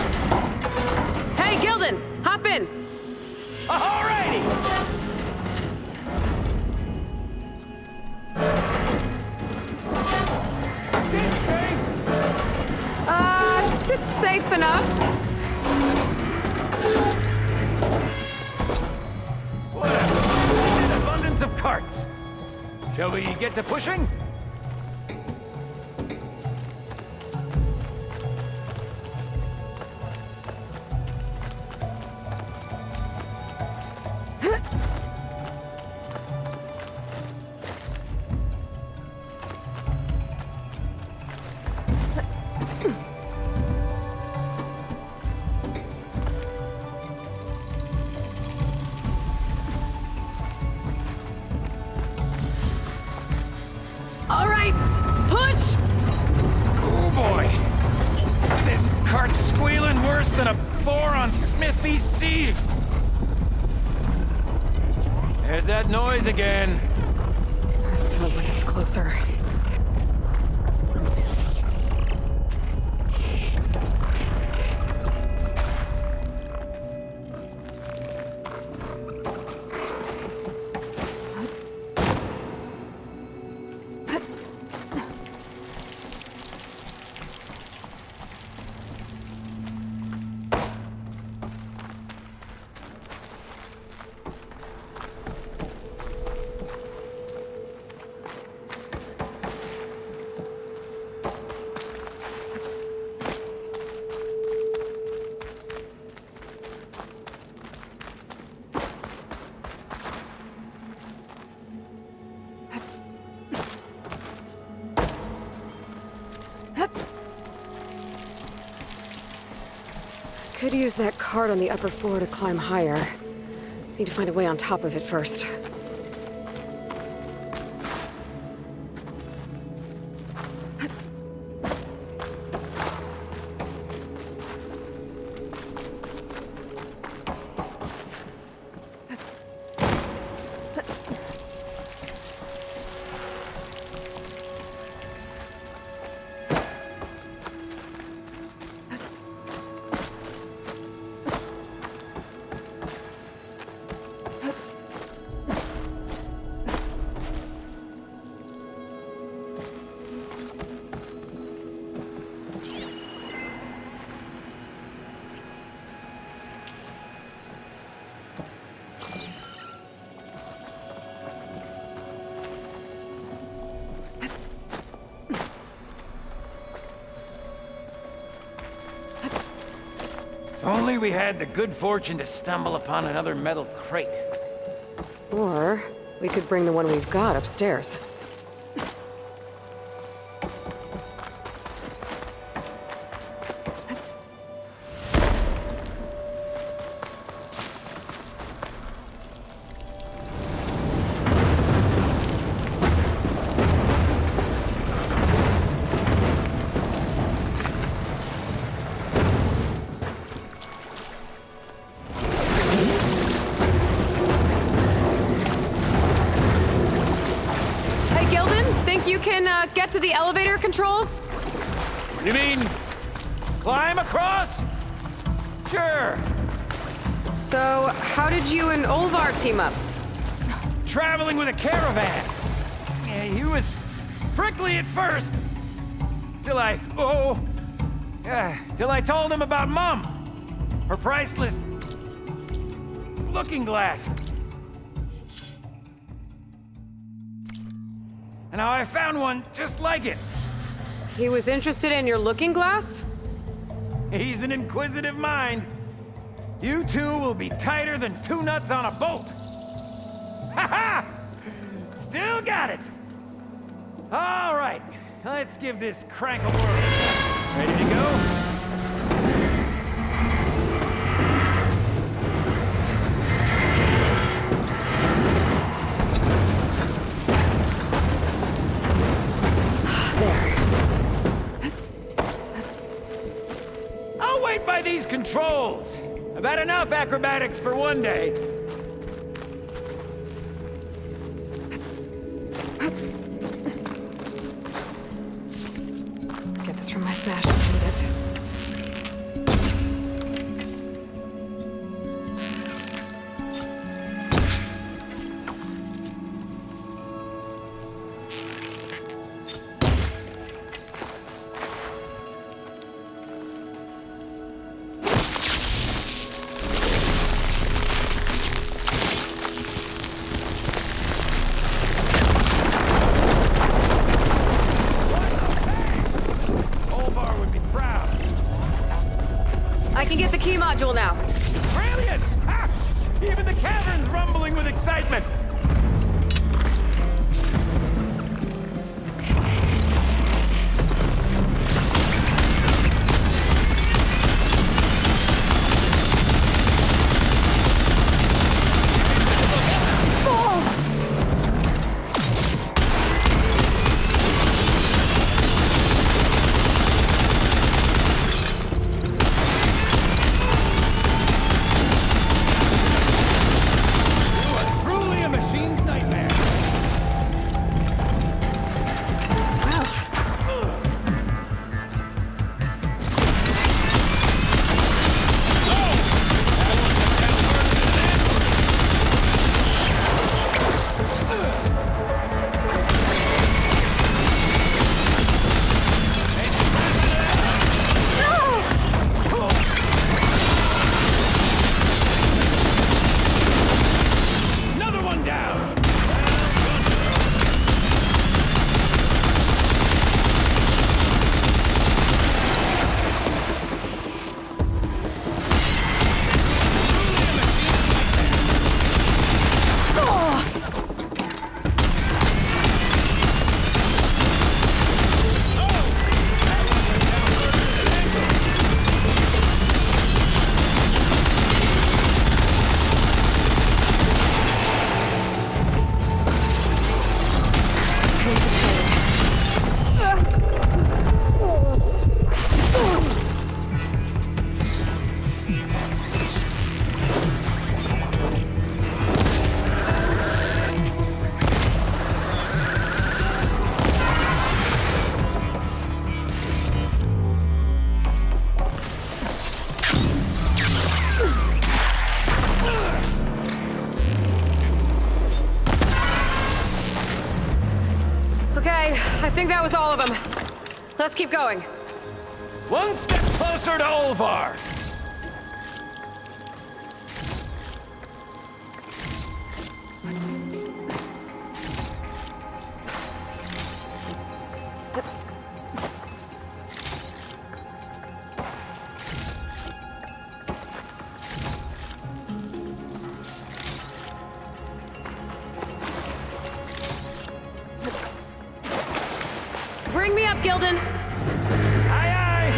Speaker 2: Hey, Gilden! Hop in!
Speaker 17: Alrighty!
Speaker 2: It's safe enough.
Speaker 17: What an abundance of carts! Shall we get to pushing?
Speaker 2: All right, push!
Speaker 17: Oh boy! This cart's squealing worse than a boar on Smith Feast's Eve! There's that noise again.
Speaker 2: That sounds like it's closer. Could use that cart on the upper floor to climb higher. Need to find a way on top of it first.
Speaker 17: If only we had the good fortune to stumble upon another metal crate.
Speaker 2: Or we could bring the one we've got upstairs. Get to the elevator controls?
Speaker 17: You mean climb across? Sure.
Speaker 2: So, how did you and Olvar team up?
Speaker 17: Traveling with a caravan. Yeah, he was prickly at first. Till I told him about Mom. Her priceless looking glass. And now I found one just like it.
Speaker 2: He was interested in your looking glass?
Speaker 17: He's an inquisitive mind. You two will be tighter than two nuts on a bolt. Ha ha! Still got it. All right, let's give this crank a whirl. Ready to go? By these controls. I've had enough acrobatics for one day.
Speaker 2: Get this from my stash if I need it. module now.
Speaker 17: Brilliant! Ha! Even the cavern's rumbling with excitement.
Speaker 2: I think that was all of them. Let's keep going.
Speaker 17: One step closer to Olvar.
Speaker 2: Bring me up, Gildan.
Speaker 17: Aye, aye.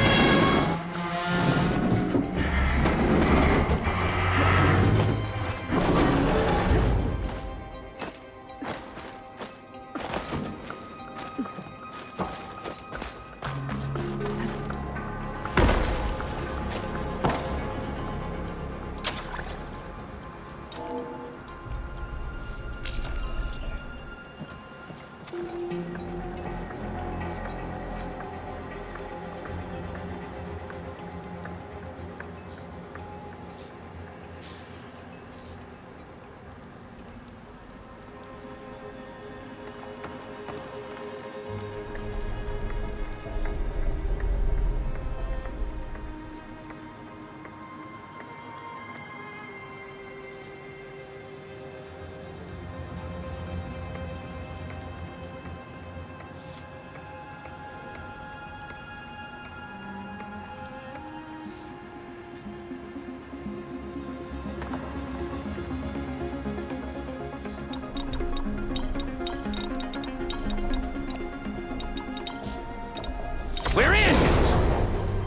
Speaker 17: We're in!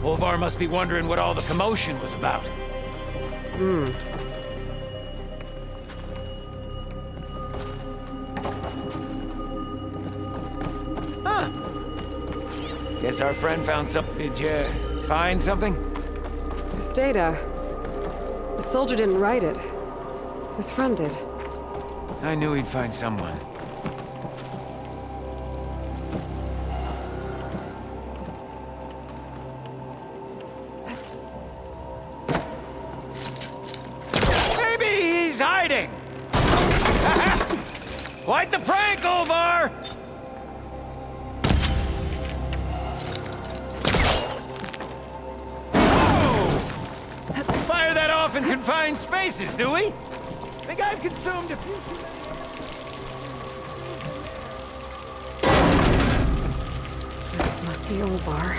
Speaker 17: Olvar must be wondering what all the commotion was about. Huh. Guess our friend found something. Did you find something?
Speaker 2: This data. The soldier didn't write it. His friend did.
Speaker 17: I knew he'd find someone. Hiding! Quite the prank, Olvar! Oh! Fire that off in confined spaces, do we? Think I've consumed a few...
Speaker 2: This must be Olvar.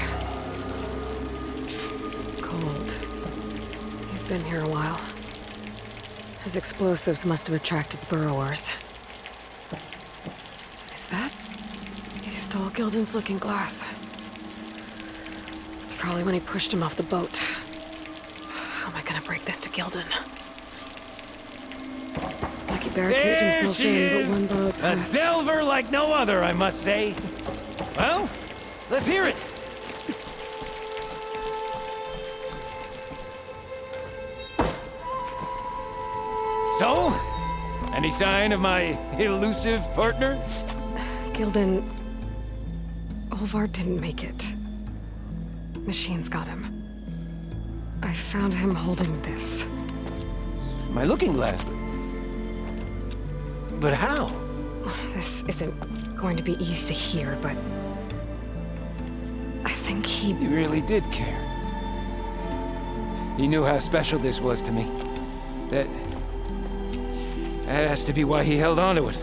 Speaker 2: Cold. He's been here a while. His explosives must have attracted burrowers. Is that? He stole Gilden's looking glass. It's probably when he pushed him off the boat. How am I gonna break this to Gilden? Looks like he barricaded
Speaker 17: There
Speaker 2: himself
Speaker 17: she
Speaker 2: in,
Speaker 17: is!
Speaker 2: but one bullet
Speaker 17: A
Speaker 2: passed.
Speaker 17: delver like no other, I must say. Well, let's hear it. So, any sign of my elusive partner?
Speaker 2: Gilden... Olvar didn't make it. Machines got him. I found him holding this.
Speaker 17: My looking glass. But how?
Speaker 2: This isn't going to be easy to hear, but... I think he
Speaker 17: really did care. He knew how special this was to me. That has to be why he held on to it.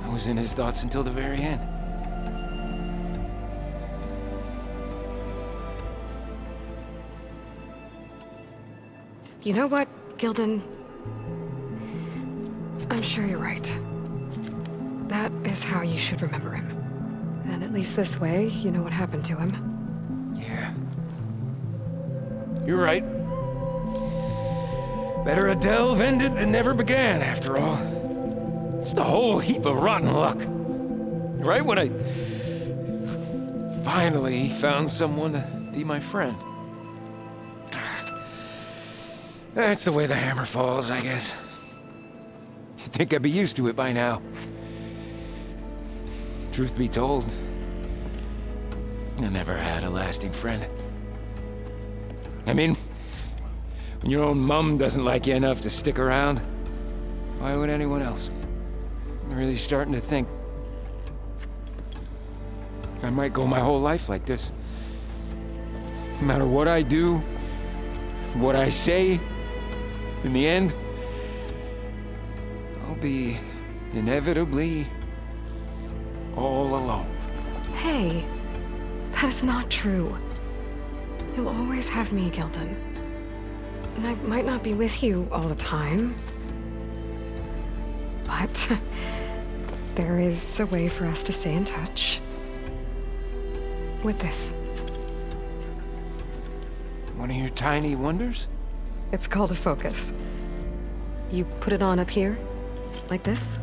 Speaker 17: I was in his thoughts until the very end.
Speaker 2: You know what, Gilden? I'm sure you're right. That is how you should remember him. And at least this way, you know what happened to him.
Speaker 17: Yeah. You're right. Better a delve ended than never began, after all. Just a whole heap of rotten luck. Right when I finally found someone to be my friend. That's the way the hammer falls, I guess. You'd think I'd be used to it by now. Truth be told, I never had a lasting friend. I mean, when your own mum doesn't like you enough to stick around, why would anyone else? I'm really starting to think I might go my whole life like this. No matter what I do, what I say, in the end, I'll be inevitably all alone.
Speaker 2: Hey, that is not true. You'll always have me, Gilden. And I might not be with you all the time. But there is a way for us to stay in touch. With this.
Speaker 17: One of your tiny wonders?
Speaker 2: It's called a focus. You put it on up here, like this.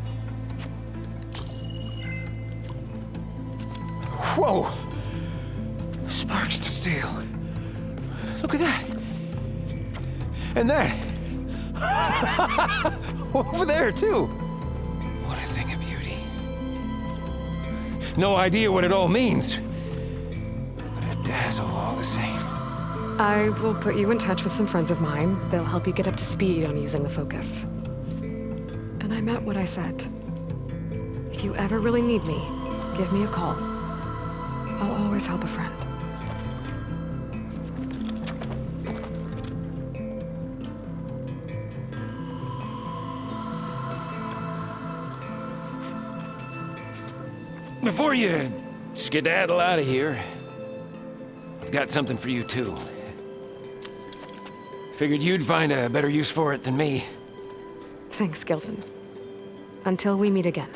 Speaker 17: Whoa! Sparks to steel. Look at that. And that. Over there, too. What a thing of beauty. No idea what it all means. But a dazzle all the same.
Speaker 2: I will put you in touch with some friends of mine. They'll help you get up to speed on using the focus. And I meant what I said. If you ever really need me, give me a call. I'll always help a friend.
Speaker 17: Before you skedaddle out of here, I've got something for you, too. Figured you'd find a better use for it than me.
Speaker 2: Thanks, Gilden. Until we meet again.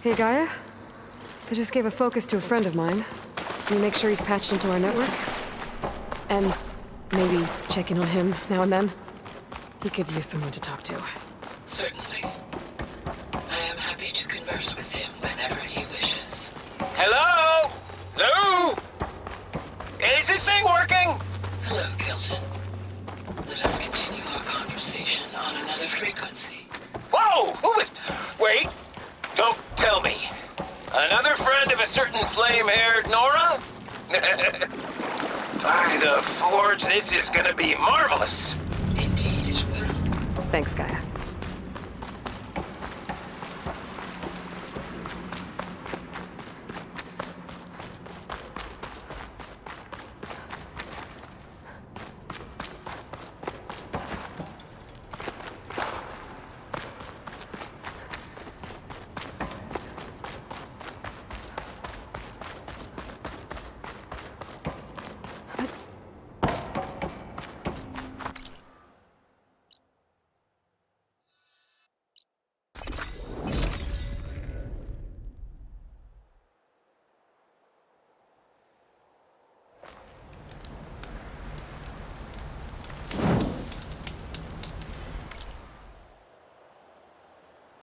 Speaker 2: Hey, Gaia. I just gave a focus to a friend of mine. Can you make sure he's patched into our network? And maybe check in on him now and then? He could use someone to talk to.
Speaker 6: Certainly. I am happy to converse with him whenever he wishes.
Speaker 17: Hello? Lou? Is this thing working?
Speaker 6: Hello, Kelton. Let us continue our conversation on another frequency.
Speaker 17: Whoa! Who is... Wait! Don't tell me. Another friend of a certain flame-haired Nora? By the Forge, this is gonna be marvelous.
Speaker 6: Indeed it will.
Speaker 2: Thanks, Gaia.